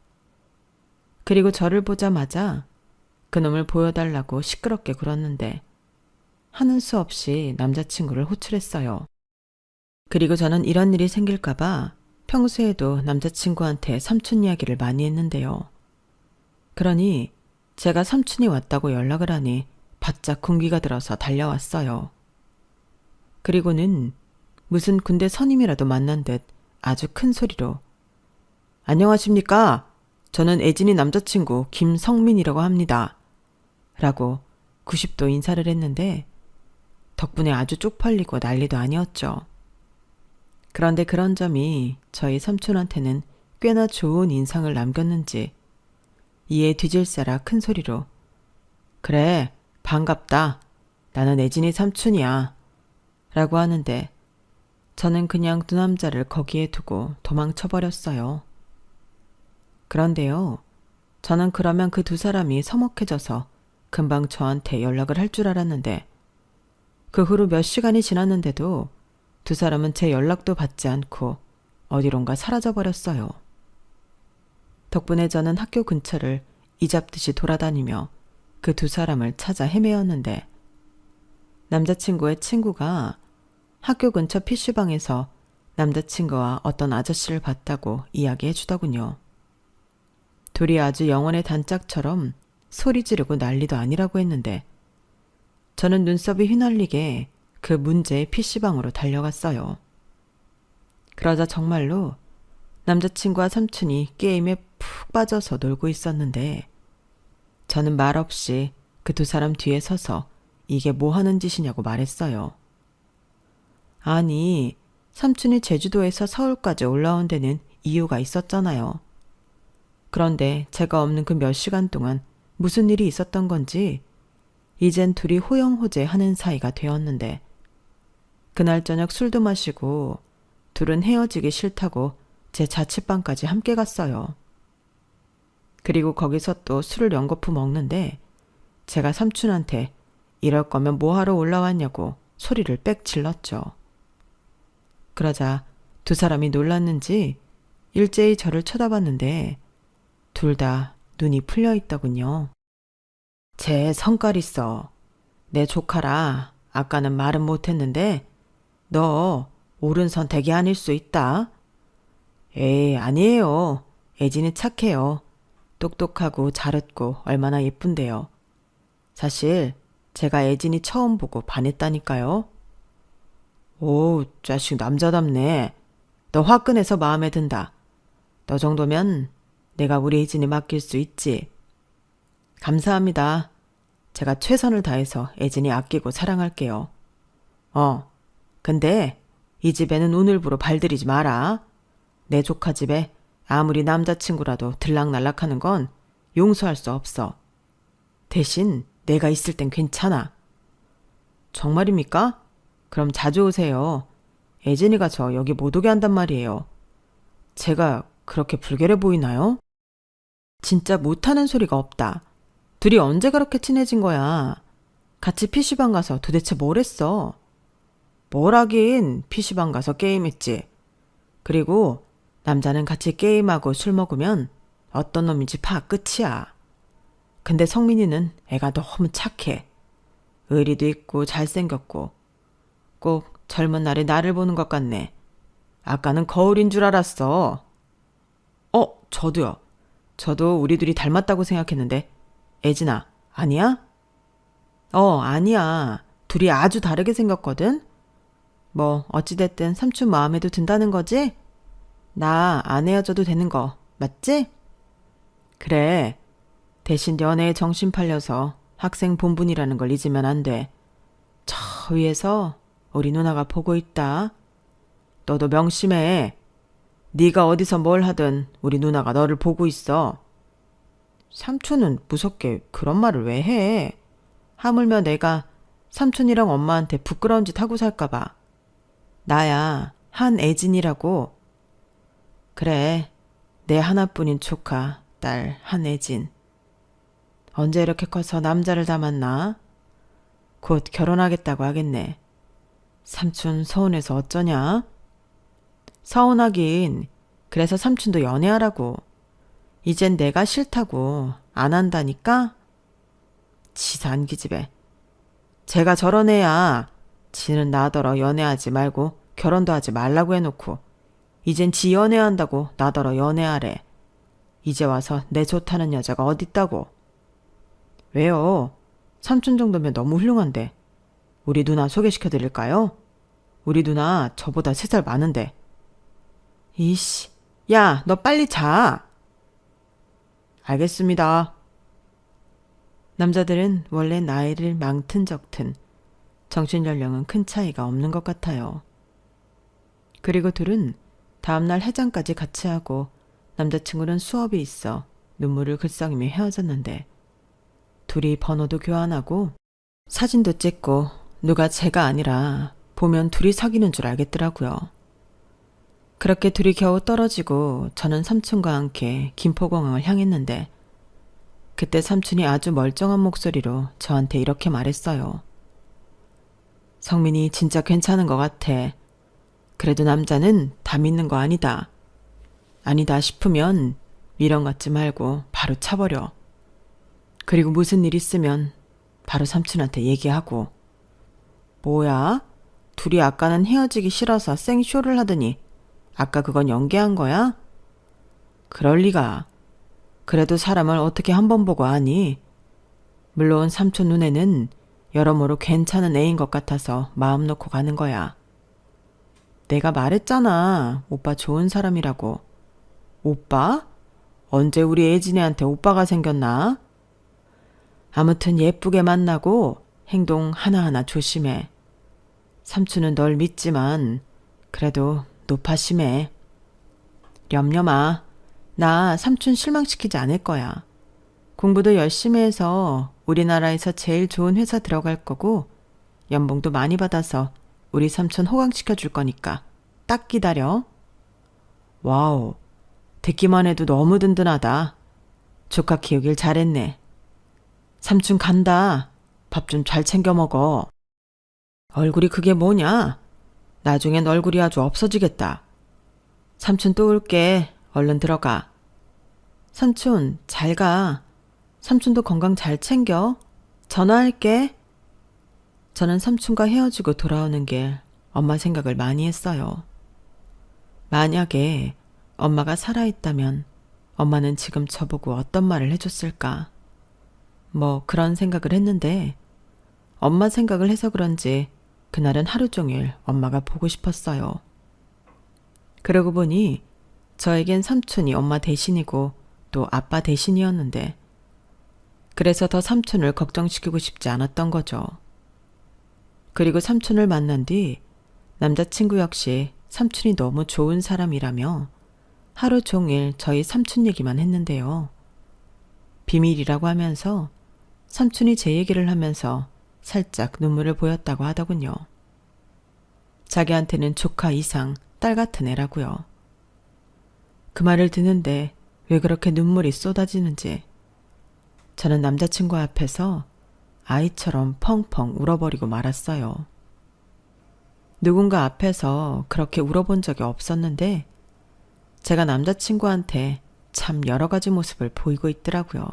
그리고 저를 보자마자 그놈을 보여달라고 시끄럽게 굴었는데 하는 수 없이 남자친구를 호출했어요. 그리고 저는 이런 일이 생길까봐 평소에도 남자친구한테 삼촌 이야기를 많이 했는데요. 그러니 제가 삼촌이 왔다고 연락을 하니 바짝 군기가 들어서 달려왔어요. 그리고는 무슨 군대 선임이라도 만난 듯 아주 큰 소리로 안녕하십니까? 저는 애진이 남자친구 김성민이라고 합니다. 라고 90도 인사를 했는데 덕분에 아주 쪽팔리고 난리도 아니었죠. 그런데 그런 점이 저희 삼촌한테는 꽤나 좋은 인상을 남겼는지 이에 뒤질세라 큰 소리로 그래, 반갑다. 나는 애진이 삼촌이야. 라고 하는데 저는 그냥 두 남자를 거기에 두고 도망쳐버렸어요. 그런데요, 저는 그러면 그 두 사람이 서먹해져서 금방 저한테 연락을 할 줄 알았는데 그 후로 몇 시간이 지났는데도 두 사람은 제 연락도 받지 않고 어디론가 사라져버렸어요. 덕분에 저는 학교 근처를 이잡듯이 돌아다니며 그 두 사람을 찾아 헤매었는데 남자친구의 친구가 학교 근처 PC방에서 남자친구와 어떤 아저씨를 봤다고 이야기해 주더군요. 둘이 아주 영혼의 단짝처럼 소리 지르고 난리도 아니라고 했는데 저는 눈썹이 휘날리게 그 문제의 PC방으로 달려갔어요. 그러자 정말로 남자친구와 삼촌이 게임에 푹 빠져서 놀고 있었는데 저는 말없이 그 두 사람 뒤에 서서 이게 뭐 하는 짓이냐고 말했어요. 아니, 삼촌이 제주도에서 서울까지 올라온 데는 이유가 있었잖아요. 그런데 제가 없는 그 몇 시간 동안 무슨 일이 있었던 건지 이젠 둘이 호영호재 하는 사이가 되었는데 그날 저녁 술도 마시고 둘은 헤어지기 싫다고 제 자취방까지 함께 갔어요. 그리고 거기서 또 술을 연거푸 먹는데 제가 삼촌한테 이럴 거면 뭐하러 올라왔냐고 소리를 빽 질렀죠. 그러자 두 사람이 놀랐는지 일제히 저를 쳐다봤는데 둘 다 눈이 풀려 있더군요. 쟤 성깔 있어. 내 조카라. 아까는 말은 못했는데 너 옳은 선택이 아닐 수 있다. 에이, 아니에요. 애진이 착해요. 똑똑하고 잘 웃고 얼마나 예쁜데요. 사실 제가 애진이 처음 보고 반했다니까요. 오, 자식 남자답네. 너 화끈해서 마음에 든다. 너 정도면 내가 우리 애진이 맡길 수 있지. 감사합니다. 제가 최선을 다해서 애진이 아끼고 사랑할게요. 근데 이 집에는 오늘부로 발들이지 마라. 내 조카 집에 아무리 남자친구라도 들락날락하는 건 용서할 수 없어. 대신 내가 있을 땐 괜찮아. 정말입니까? 그럼 자주 오세요. 애진이가 저 여기 못 오게 한단 말이에요. 제가 그렇게 불결해 보이나요? 진짜 못하는 소리가 없다. 둘이 언제 그렇게 친해진 거야? 같이 PC방 가서 도대체 뭘 했어? 뭘 하긴 PC방 가서 게임했지. 그리고 남자는 같이 게임하고 술 먹으면 어떤 놈인지 파 끝이야. 근데 성민이는 애가 너무 착해. 의리도 있고 잘생겼고 꼭 젊은 날에 나를 보는 것 같네. 아까는 거울인 줄 알았어. 저도요. 저도 우리 둘이 닮았다고 생각했는데 애진아, 아니야? 아니야. 둘이 아주 다르게 생겼거든? 뭐 어찌됐든 삼촌 마음에도 든다는 거지? 나 안 헤어져도 되는 거 맞지? 그래. 대신 연애에 정신 팔려서 학생 본분이라는 걸 잊으면 안 돼. 저 위에서 우리 누나가 보고 있다. 너도 명심해. 네가 어디서 뭘 하든 우리 누나가 너를 보고 있어. 삼촌은 무섭게 그런 말을 왜 해? 하물며 내가 삼촌이랑 엄마한테 부끄러운 짓 하고 살까 봐. 나야 한애진이라고. 그래, 내 하나뿐인 조카, 딸 한애진. 언제 이렇게 커서 남자를 닮았나? 곧 결혼하겠다고 하겠네. 삼촌 서운해서 어쩌냐? 서운하긴. 그래서 삼촌도 연애하라고. 이젠 내가 싫다고 안 한다니까? 치사한 기집애. 제가 저런 애야. 지는 나더러 연애하지 말고 결혼도 하지 말라고 해놓고 이젠 지 연애한다고 나더러 연애하래. 이제 와서 내 좋다는 여자가 어딨다고. 왜요? 삼촌 정도면 너무 훌륭한데. 우리 누나 소개시켜드릴까요? 우리 누나 저보다 3살 많은데. 이씨, 야, 너 빨리 자. 알겠습니다. 남자들은 원래 나이를 많든 적든 정신연령은 큰 차이가 없는 것 같아요. 그리고 둘은 다음날 해장까지 같이 하고 남자친구는 수업이 있어 눈물을 글썽이며 헤어졌는데 둘이 번호도 교환하고 사진도 찍고 누가 제가 아니라 보면 둘이 사귀는 줄 알겠더라고요. 그렇게 둘이 겨우 떨어지고 저는 삼촌과 함께 김포공항을 향했는데 그때 삼촌이 아주 멀쩡한 목소리로 저한테 이렇게 말했어요. 성민이 진짜 괜찮은 것 같아. 그래도 남자는 다 믿는 거 아니다. 아니다 싶으면 미련 갖지 말고 바로 차버려. 그리고 무슨 일 있으면 바로 삼촌한테 얘기하고. 뭐야? 둘이 아까는 헤어지기 싫어서 생쇼를 하더니 아까 그건 연기한 거야? 그럴 리가. 그래도 사람을 어떻게 한 번 보고 아니? 물론 삼촌 눈에는 여러모로 괜찮은 애인 것 같아서 마음 놓고 가는 거야. 내가 말했잖아. 오빠 좋은 사람이라고. 오빠? 언제 우리 애진이한테 오빠가 생겼나? 아무튼 예쁘게 만나고 행동 하나하나 조심해. 삼촌은 널 믿지만 그래도 노파심해. 렴렴아, 나 삼촌 실망시키지 않을 거야. 공부도 열심히 해서 우리나라에서 제일 좋은 회사 들어갈 거고 연봉도 많이 받아서 우리 삼촌 호강시켜 줄 거니까 딱 기다려. 와우, 듣기만 해도 너무 든든하다. 조카 키우길 잘했네. 삼촌 간다. 밥 좀 잘 챙겨 먹어. 얼굴이 그게 뭐냐? 나중엔 얼굴이 아주 없어지겠다. 삼촌 또 올게. 얼른 들어가. 삼촌 잘 가. 삼촌도 건강 잘 챙겨. 전화할게. 저는 삼촌과 헤어지고 돌아오는 길 엄마 생각을 많이 했어요. 만약에 엄마가 살아있다면 엄마는 지금 저보고 어떤 말을 해줬을까? 뭐 그런 생각을 했는데 엄마 생각을 해서 그런지 그날은 하루 종일 엄마가 보고 싶었어요. 그러고 보니 저에겐 삼촌이 엄마 대신이고 또 아빠 대신이었는데 그래서 더 삼촌을 걱정시키고 싶지 않았던 거죠. 그리고 삼촌을 만난 뒤 남자친구 역시 삼촌이 너무 좋은 사람이라며 하루 종일 저희 삼촌 얘기만 했는데요. 비밀이라고 하면서 삼촌이 제 얘기를 하면서 살짝 눈물을 보였다고 하더군요. 자기한테는 조카 이상 딸 같은 애라고요. 그 말을 듣는데 왜 그렇게 눈물이 쏟아지는지 저는 남자친구 앞에서 아이처럼 펑펑 울어버리고 말았어요. 누군가 앞에서 그렇게 울어본 적이 없었는데 제가 남자친구한테 참 여러 가지 모습을 보이고 있더라고요.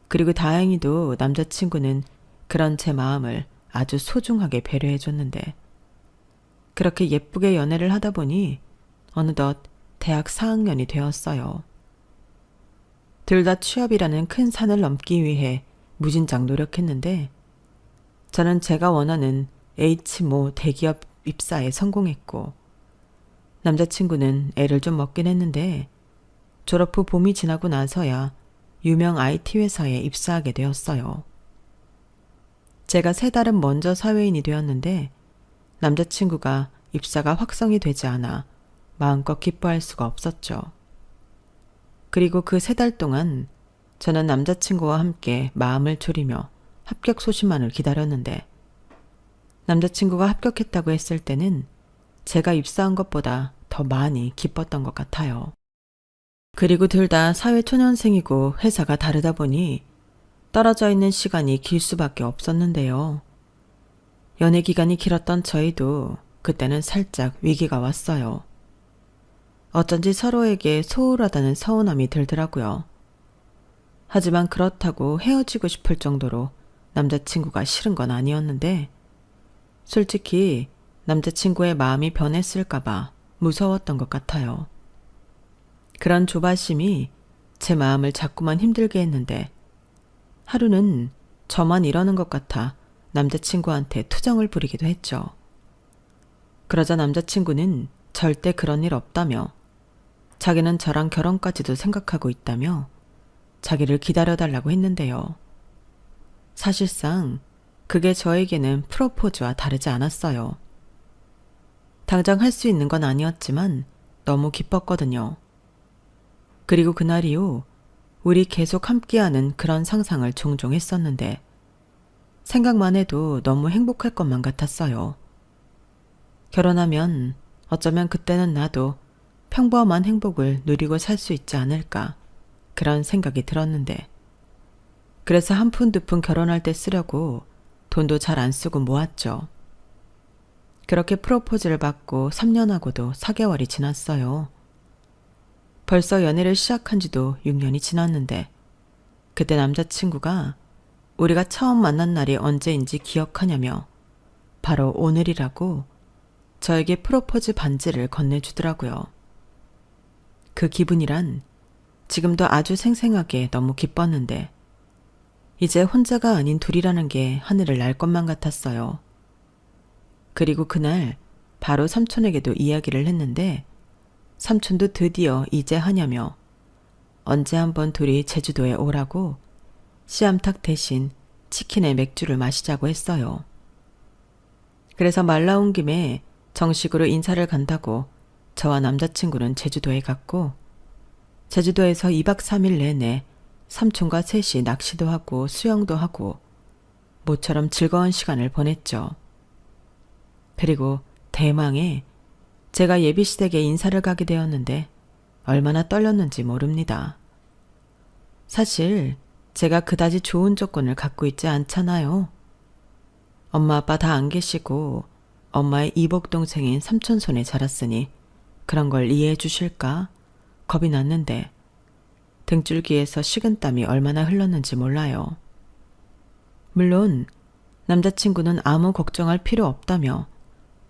그리고 다행히도 남자친구는 그런 제 마음을 아주 소중하게 배려해줬는데 그렇게 예쁘게 연애를 하다 보니 어느덧 대학 4학년이 되었어요. 둘 다 취업이라는 큰 산을 넘기 위해 무진장 노력했는데 저는 제가 원하는 H모 대기업 입사에 성공했고 남자친구는 애를 좀 먹긴 했는데 졸업 후 봄이 지나고 나서야 유명 IT 회사에 입사하게 되었어요. 제가 3달은 먼저 사회인이 되었는데 남자친구가 입사가 확정이 되지 않아 마음껏 기뻐할 수가 없었죠. 그리고 그 3달 동안 저는 남자친구와 함께 마음을 졸이며 합격 소식만을 기다렸는데 남자친구가 합격했다고 했을 때는 제가 입사한 것보다 더 많이 기뻤던 것 같아요. 그리고 둘 다 사회초년생이고 회사가 다르다 보니 떨어져 있는 시간이 길 수밖에 없었는데요. 연애 기간이 길었던 저희도 그때는 살짝 위기가 왔어요. 어쩐지 서로에게 소홀하다는 서운함이 들더라고요. 하지만 그렇다고 헤어지고 싶을 정도로 남자친구가 싫은 건 아니었는데 솔직히 남자친구의 마음이 변했을까봐 무서웠던 것 같아요. 그런 조바심이 제 마음을 자꾸만 힘들게 했는데 하루는 저만 이러는 것 같아 남자친구한테 투정을 부리기도 했죠. 그러자 남자친구는 절대 그런 일 없다며 자기는 저랑 결혼까지도 생각하고 있다며 자기를 기다려달라고 했는데요. 사실상 그게 저에게는 프로포즈와 다르지 않았어요. 당장 할 수 있는 건 아니었지만 너무 기뻤거든요. 그리고 그날 이후 우리 계속 함께하는 그런 상상을 종종 했었는데 생각만 해도 너무 행복할 것만 같았어요. 결혼하면 어쩌면 그때는 나도 평범한 행복을 누리고 살 수 있지 않을까 그런 생각이 들었는데 그래서 한 푼 두 푼 결혼할 때 쓰려고 돈도 잘 안 쓰고 모았죠. 그렇게 프로포즈를 받고 3년하고도 4개월이 지났어요. 벌써 연애를 시작한 지도 6년이 지났는데 그때 남자친구가 우리가 처음 만난 날이 언제인지 기억하냐며 바로 오늘이라고 저에게 프로포즈 반지를 건네주더라고요. 그 기분이란 지금도 아주 생생하게 너무 기뻤는데 이제 혼자가 아닌 둘이라는 게 하늘을 날 것만 같았어요. 그리고 그날 바로 삼촌에게도 이야기를 했는데 삼촌도 드디어 이제 하냐며 언제 한번 둘이 제주도에 오라고 씨암탉 대신 치킨에 맥주를 마시자고 했어요. 그래서 말 나온 김에 정식으로 인사를 간다고 저와 남자친구는 제주도에 갔고 제주도에서 2박 3일 내내 삼촌과 셋이 낚시도 하고 수영도 하고 모처럼 즐거운 시간을 보냈죠. 그리고 대망의 제가 예비시댁에 인사를 가게 되었는데 얼마나 떨렸는지 모릅니다. 사실 제가 그다지 좋은 조건을 갖고 있지 않잖아요. 엄마 아빠 다 안 계시고 엄마의 이복 동생인 삼촌 손에 자랐으니 그런 걸 이해해 주실까 겁이 났는데 등줄기에서 식은땀이 얼마나 흘렀는지 몰라요. 물론 남자친구는 아무 걱정할 필요 없다며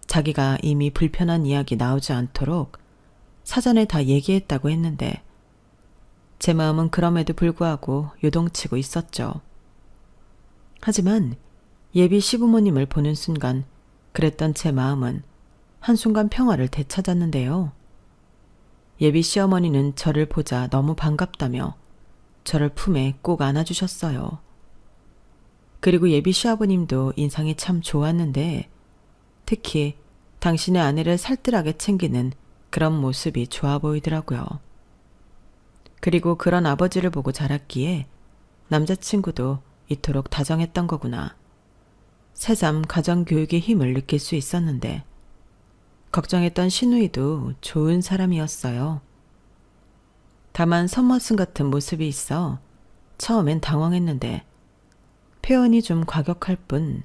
자기가 이미 불편한 이야기 나오지 않도록 사전에 다 얘기했다고 했는데 제 마음은 그럼에도 불구하고 요동치고 있었죠. 하지만 예비 시부모님을 보는 순간 그랬던 제 마음은 한순간 평화를 되찾았는데요. 예비 시어머니는 저를 보자 너무 반갑다며 저를 품에 꼭 안아주셨어요. 그리고 예비 시아버님도 인상이 참 좋았는데 특히 당신의 아내를 살뜰하게 챙기는 그런 모습이 좋아 보이더라고요. 그리고 그런 아버지를 보고 자랐기에 남자친구도 이토록 다정했던 거구나. 새삼 가정교육의 힘을 느낄 수 있었는데 걱정했던 시누이도 좋은 사람이었어요. 다만 선머슴 같은 모습이 있어 처음엔 당황했는데 표현이 좀 과격할 뿐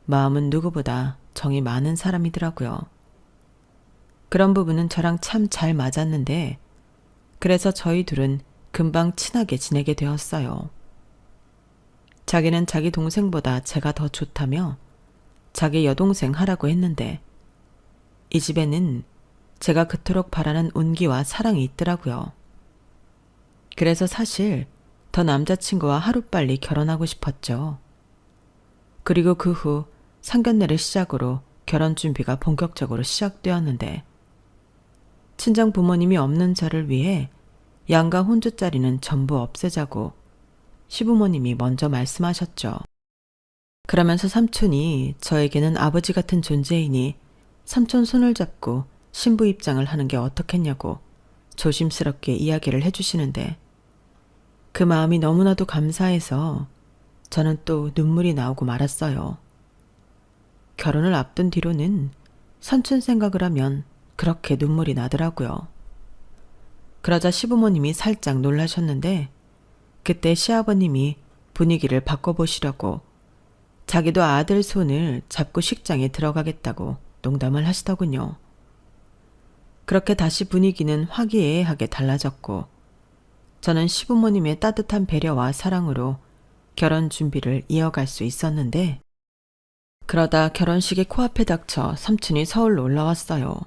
마음은 누구보다 정이 많은 사람이더라고요. 그런 부분은 저랑 참 잘 맞았는데 그래서 저희 둘은 금방 친하게 지내게 되었어요. 자기는 자기 동생보다 제가 더 좋다며 자기 여동생 하라고 했는데 이 집에는 제가 그토록 바라는 온기와 사랑이 있더라고요. 그래서 사실 더 남자친구와 하루빨리 결혼하고 싶었죠. 그리고 그 후 상견례를 시작으로 결혼 준비가 본격적으로 시작되었는데 친정 부모님이 없는 저를 위해 양가 혼주자리는 전부 없애자고 시부모님이 먼저 말씀하셨죠. 그러면서 삼촌이 저에게는 아버지 같은 존재이니 삼촌 손을 잡고 신부 입장을 하는 게 어떻겠냐고 조심스럽게 이야기를 해주시는데 그 마음이 너무나도 감사해서 저는 또 눈물이 나오고 말았어요. 결혼을 앞둔 뒤로는 삼촌 생각을 하면 그렇게 눈물이 나더라고요. 그러자 시부모님이 살짝 놀라셨는데 그때 시아버님이 분위기를 바꿔보시려고 자기도 아들 손을 잡고 식장에 들어가겠다고 농담을 하시더군요. 그렇게 다시 분위기는 화기애애하게 달라졌고 저는 시부모님의 따뜻한 배려와 사랑으로 결혼 준비를 이어갈 수 있었는데 그러다 결혼식이 코앞에 닥쳐 삼촌이 서울로 올라왔어요.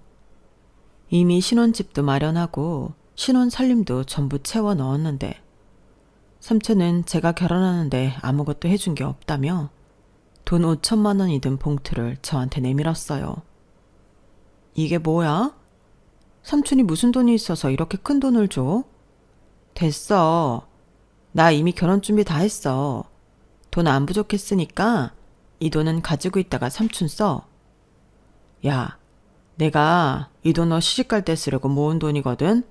이미 신혼집도 마련하고 신혼 살림도 전부 채워 넣었는데 삼촌은 제가 결혼하는데 아무것도 해준 게 없다며 돈 5천만 원이 든 봉투를 저한테 내밀었어요. 이게 뭐야? 삼촌이 무슨 돈이 있어서 이렇게 큰 돈을 줘? 됐어. 나 이미 결혼 준비 다 했어. 돈 안 부족했으니까 이 돈은 가지고 있다가 삼촌 써. 야, 내가 이 돈 너 시집갈 때 쓰려고 모은 돈이거든?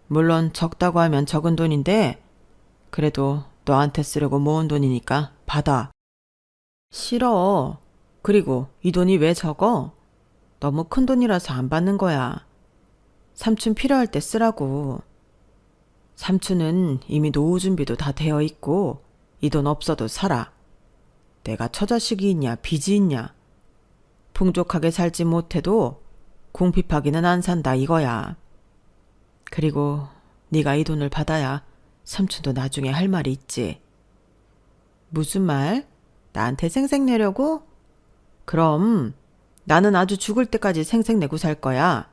물론 적다고 하면 적은 돈인데 그래도 너한테 쓰려고 모은 돈이니까 받아. 싫어. 그리고 이 돈이 왜 적어? 너무 큰 돈이라서 안 받는 거야. 삼촌 필요할 때 쓰라고. 삼촌은 이미 노후 준비도 다 되어 있고 이 돈 없어도 살아. 내가 처자식이 있냐 빚이 있냐. 풍족하게 살지 못해도 궁핍하기는 안 산다 이거야. 그리고 네가 이 돈을 받아야 삼촌도 나중에 할 말이 있지. 무슨 말? 나한테 생색 내려고? 그럼 나는 아주 죽을 때까지 생색 내고 살 거야.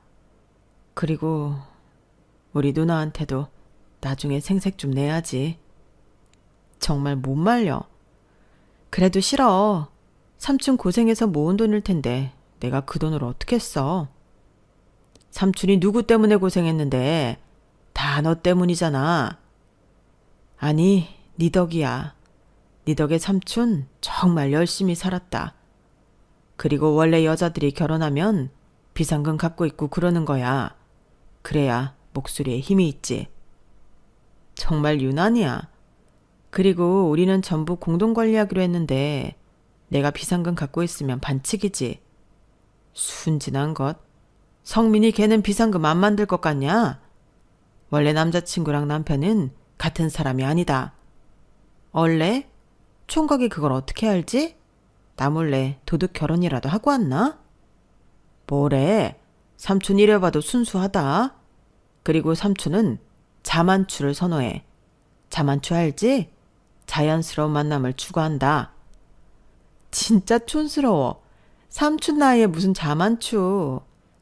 그리고 우리 누나한테도 나중에 생색 좀 내야지. 정말 못 말려. 그래도 싫어. 삼촌 고생해서 모은 돈일 텐데 내가 그 돈을 어떻게 써? 삼촌이 누구 때문에 고생했는데 다 너 때문이잖아. 아니, 네 덕이야. 네 덕에 삼촌 정말 열심히 살았다. 그리고 원래 여자들이 결혼하면 비상금 갖고 있고 그러는 거야. 그래야 목소리에 힘이 있지. 정말 유난이야. 그리고 우리는 전부 공동 관리하기로 했는데 내가 비상금 갖고 있으면 반칙이지. 순진한 것. 성민이 걔는 비상금 안 만들 것 같냐? 원래 남자친구랑 남편은 같은 사람이 아니다. 원래? 총각이 그걸 어떻게 알지? 나 몰래 도둑 결혼이라도 하고 왔나? 뭐래? 삼촌 이래봐도 순수하다. 그리고 삼촌은 자만추를 선호해. 자만추 알지? 자연스러운 만남을 추구한다. 진짜 촌스러워. 삼촌 나이에 무슨 자만추.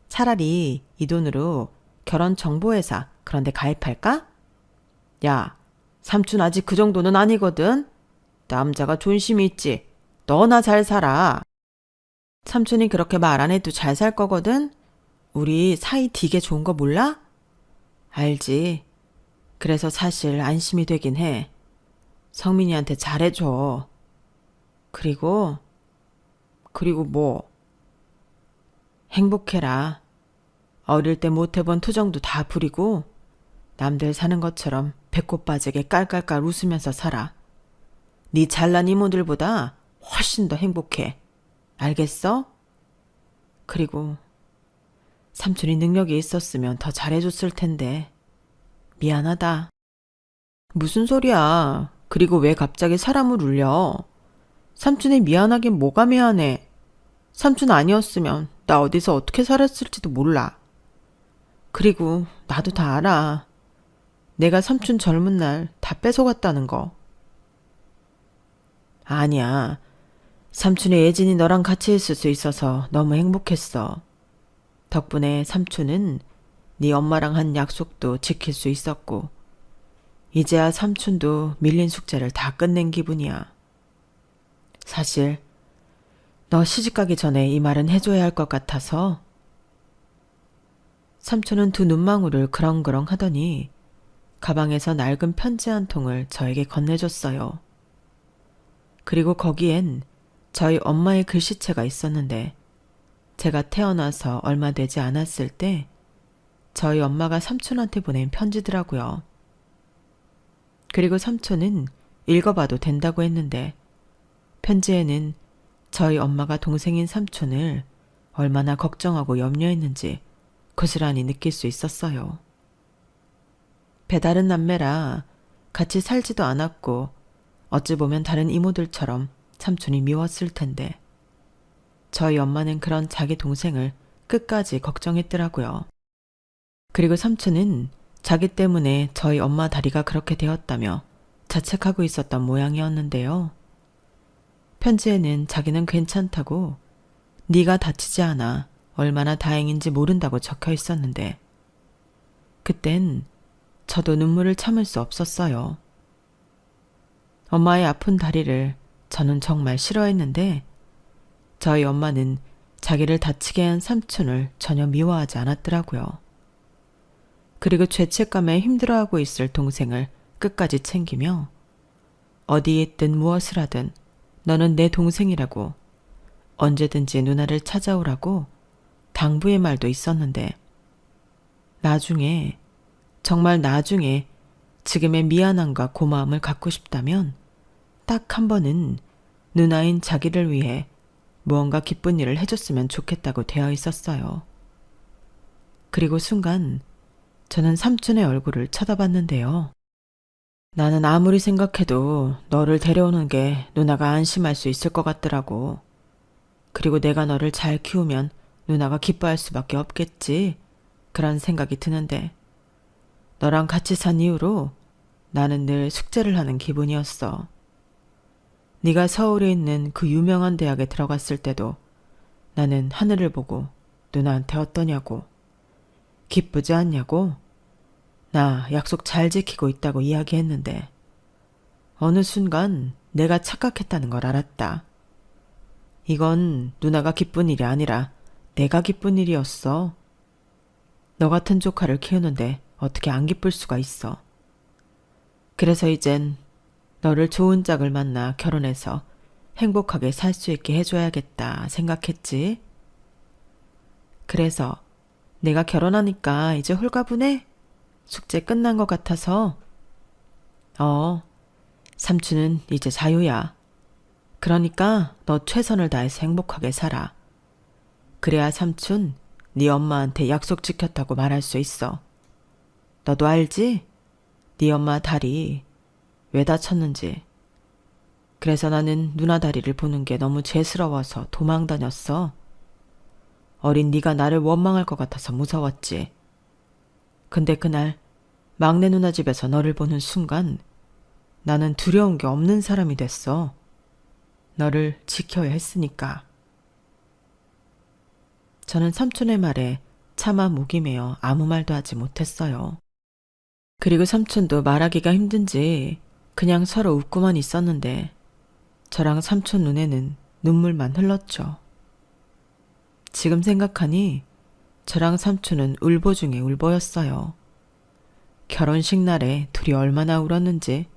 차라리 이 돈으로 결혼정보회사 그런 데 가입할까? 야, 삼촌 아직 그 정도는 아니거든. 남자가 존심이 있지. 너나 잘 살아. 삼촌이 그렇게 말 안 해도 잘 살 거거든. 우리 사이 되게 좋은 거 몰라? 알지. 그래서 사실 안심이 되긴 해. 성민이한테 잘해줘. 그리고 뭐? 행복해라. 어릴 때 못해본 투정도 다 부리고 남들 사는 것처럼 배꼽 빠지게 깔깔깔 웃으면서 살아. 네 잘난 이모들보다 훨씬 더 행복해. 알겠어? 그리고 삼촌이 능력이 있었으면 더 잘해줬을 텐데 미안하다. 무슨 소리야. 그리고 왜 갑자기 사람을 울려. 삼촌이 미안하긴 뭐가 미안해. 삼촌 아니었으면 나 어디서 어떻게 살았을지도 몰라. 그리고 나도 다 알아. 내가 삼촌 젊은 날 다 뺏어갔다는 거. 아니야. 삼촌의 예진이 너랑 같이 있을 수 있어서 너무 행복했어. 덕분에 삼촌은 네 엄마랑 한 약속도 지킬 수 있었고 이제야 삼촌도 밀린 숙제를 다 끝낸 기분이야. 사실 너 시집가기 전에 이 말은 해줘야 할 것 같아서. 삼촌은 두 눈망울을 그렁그렁 하더니 가방에서 낡은 편지 한 통을 저에게 건네줬어요. 그리고 거기엔 저희 엄마의 글씨체가 있었는데 제가 태어나서 얼마 되지 않았을 때 저희 엄마가 삼촌한테 보낸 편지더라고요. 그리고 삼촌은 읽어봐도 된다고 했는데 편지에는 저희 엄마가 동생인 삼촌을 얼마나 걱정하고 염려했는지 고스란히 느낄 수 있었어요. 배다른 남매라 같이 살지도 않았고 어찌 보면 다른 이모들처럼 삼촌이 미웠을 텐데 저희 엄마는 그런 자기 동생을 끝까지 걱정했더라고요. 그리고 삼촌은 자기 때문에 저희 엄마 다리가 그렇게 되었다며 자책하고 있었던 모양이었는데요. 편지에는 자기는 괜찮다고 네가 다치지 않아 얼마나 다행인지 모른다고 적혀 있었는데 그땐 저도 눈물을 참을 수 없었어요. 엄마의 아픈 다리를 저는 정말 싫어했는데 저희 엄마는 자기를 다치게 한 삼촌을 전혀 미워하지 않았더라고요. 그리고 죄책감에 힘들어하고 있을 동생을 끝까지 챙기며 어디에 있든 무엇을 하든 너는 내 동생이라고 언제든지 누나를 찾아오라고 당부의 말도 있었는데 나중에 정말 나중에 지금의 미안함과 고마움을 갖고 싶다면 딱 한 번은 누나인 자기를 위해 무언가 기쁜 일을 해줬으면 좋겠다고 되어 있었어요. 그리고 순간 저는 삼촌의 얼굴을 쳐다봤는데요. 나는 아무리 생각해도 너를 데려오는 게 누나가 안심할 수 있을 것 같더라고. 그리고 내가 너를 잘 키우면 누나가 기뻐할 수밖에 없겠지. 그런 생각이 드는데 너랑 같이 산 이후로 나는 늘 숙제를 하는 기분이었어. 네가 서울에 있는 그 유명한 대학에 들어갔을 때도 나는 하늘을 보고 누나한테 어떠냐고, 기쁘지 않냐고, 나 약속 잘 지키고 있다고 이야기했는데 어느 순간 내가 착각했다는 걸 알았다. 이건 누나가 기쁜 일이 아니라 내가 기쁜 일이었어. 너 같은 조카를 키우는데 어떻게 안 기쁠 수가 있어. 그래서 이젠 너를 좋은 짝을 만나 결혼해서 행복하게 살 수 있게 해줘야겠다 생각했지. 그래서 내가 결혼하니까 이제 홀가분해? 숙제 끝난 것 같아서. 삼촌은 이제 자유야. 그러니까 너 최선을 다해서 행복하게 살아. 그래야 삼촌 네 엄마한테 약속 지켰다고 말할 수 있어. 너도 알지? 네 엄마 다리 왜 다쳤는지. 그래서 나는 누나 다리를 보는 게 너무 죄스러워서 도망 다녔어. 어린 네가 나를 원망할 것 같아서 무서웠지. 근데 그날 막내 누나 집에서 너를 보는 순간 나는 두려운 게 없는 사람이 됐어. 너를 지켜야 했으니까. 저는 삼촌의 말에 차마 목이 메어 아무 말도 하지 못했어요. 그리고 삼촌도 말하기가 힘든지 그냥 서로 웃고만 있었는데 저랑 삼촌 눈에는 눈물만 흘렀죠. 지금 생각하니 저랑 삼촌은 울보 중에 울보였어요. 결혼식 날에 둘이 얼마나 울었는지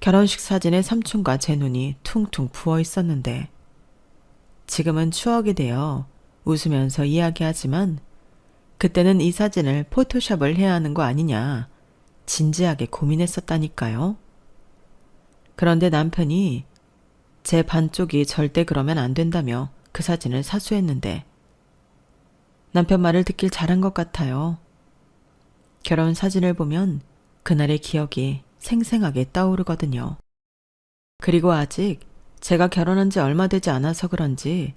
결혼식 사진에 삼촌과 제 눈이 퉁퉁 부어 있었는데 지금은 추억이 되어 웃으면서 이야기하지만 그때는 이 사진을 포토샵을 해야 하는 거 아니냐 진지하게 고민했었다니까요. 그런데 남편이 제 반쪽이 절대 그러면 안 된다며 그 사진을 사수했는데 남편 말을 듣길 잘한 것 같아요. 결혼 사진을 보면 그날의 기억이 생생하게 떠오르거든요. 그리고 아직 제가 결혼한 지 얼마 되지 않아서 그런지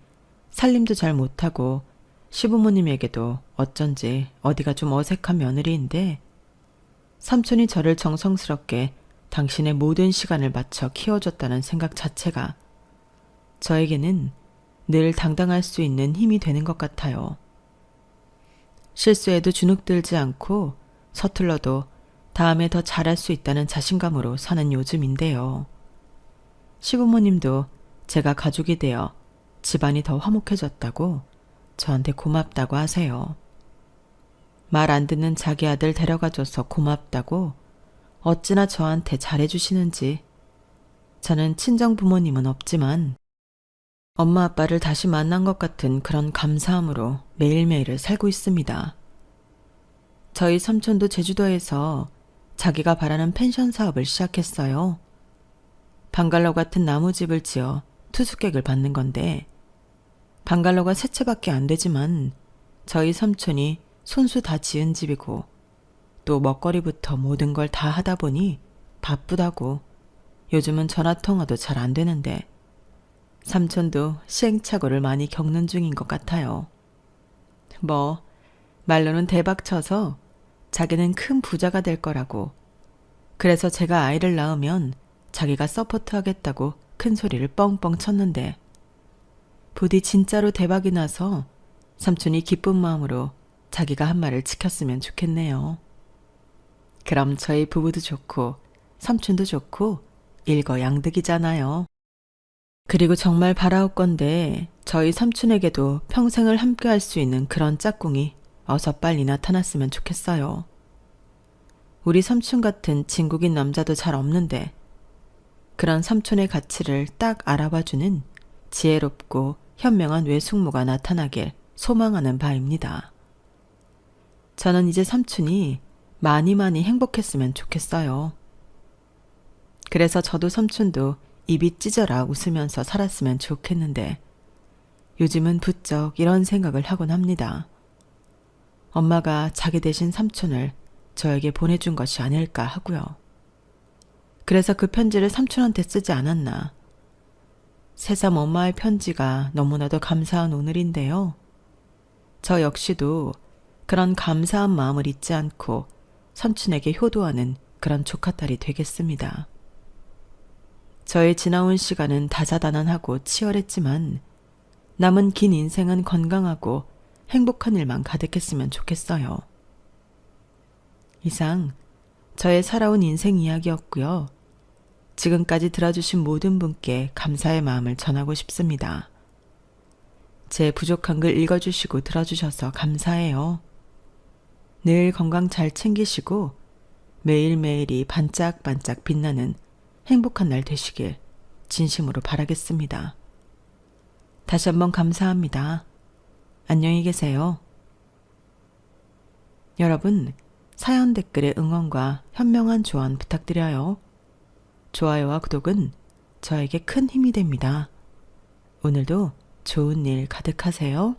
살림도 잘 못하고 시부모님에게도 어쩐지 어디가 좀 어색한 며느리인데 삼촌이 저를 정성스럽게 당신의 모든 시간을 바쳐 키워줬다는 생각 자체가 저에게는 늘 당당할 수 있는 힘이 되는 것 같아요. 실수에도 주눅들지 않고 서툴러도 다음에 더 잘할 수 있다는 자신감으로 사는 요즘인데요. 시부모님도 제가 가족이 되어 집안이 더 화목해졌다고 저한테 고맙다고 하세요. 말 안 듣는 자기 아들 데려가줘서 고맙다고 어찌나 저한테 잘해주시는지. 저는 친정 부모님은 없지만 엄마 아빠를 다시 만난 것 같은 그런 감사함으로 매일매일을 살고 있습니다. 저희 삼촌도 제주도에서 자기가 바라는 펜션 사업을 시작했어요. 방갈로 같은 나무집을 지어 투숙객을 받는 건데 방갈로가 세 채밖에 안 되지만 저희 삼촌이 손수 다 지은 집이고 또 먹거리부터 모든 걸 다 하다 보니 바쁘다고 요즘은 전화통화도 잘 안 되는데 삼촌도 시행착오를 많이 겪는 중인 것 같아요. 말로는 대박 쳐서 자기는 큰 부자가 될 거라고. 그래서 제가 아이를 낳으면 자기가 서포트하겠다고 큰 소리를 뻥뻥 쳤는데 부디 진짜로 대박이 나서 삼촌이 기쁜 마음으로 자기가 한 말을 지켰으면 좋겠네요. 그럼 저희 부부도 좋고 삼촌도 좋고 일거양득이잖아요. 그리고 정말 바라올 건데 저희 삼촌에게도 평생을 함께할 수 있는 그런 짝꿍이 어서 빨리 나타났으면 좋겠어요. 우리 삼촌 같은 진국인 남자도 잘 없는데 그런 삼촌의 가치를 딱 알아봐주는 지혜롭고 현명한 외숙모가 나타나길 소망하는 바입니다. 저는 이제 삼촌이 많이 행복했으면 좋겠어요. 그래서 저도 삼촌도 입이 찢어라 웃으면서 살았으면 좋겠는데 요즘은 부쩍 이런 생각을 하곤 합니다. 엄마가 자기 대신 삼촌을 저에게 보내준 것이 아닐까 하고요. 그래서 그 편지를 삼촌한테 쓰지 않았나. 새삼 엄마의 편지가 너무나도 감사한 오늘인데요. 저 역시도 그런 감사한 마음을 잊지 않고 삼촌에게 효도하는 그런 조카딸이 되겠습니다. 저의 지나온 시간은 다사다난하고 치열했지만 남은 긴 인생은 건강하고 행복한 일만 가득했으면 좋겠어요. 이상 저의 살아온 인생 이야기였고요. 지금까지 들어주신 모든 분께 감사의 마음을 전하고 싶습니다. 제 부족한 글 읽어주시고 들어주셔서 감사해요. 늘 건강 잘 챙기시고 매일매일이 반짝반짝 빛나는 행복한 날 되시길 진심으로 바라겠습니다. 다시 한번 감사합니다. 안녕히 계세요. 여러분, 사연 댓글에 응원과 현명한 조언 부탁드려요. 좋아요와 구독은 저에게 큰 힘이 됩니다. 오늘도 좋은 일 가득하세요.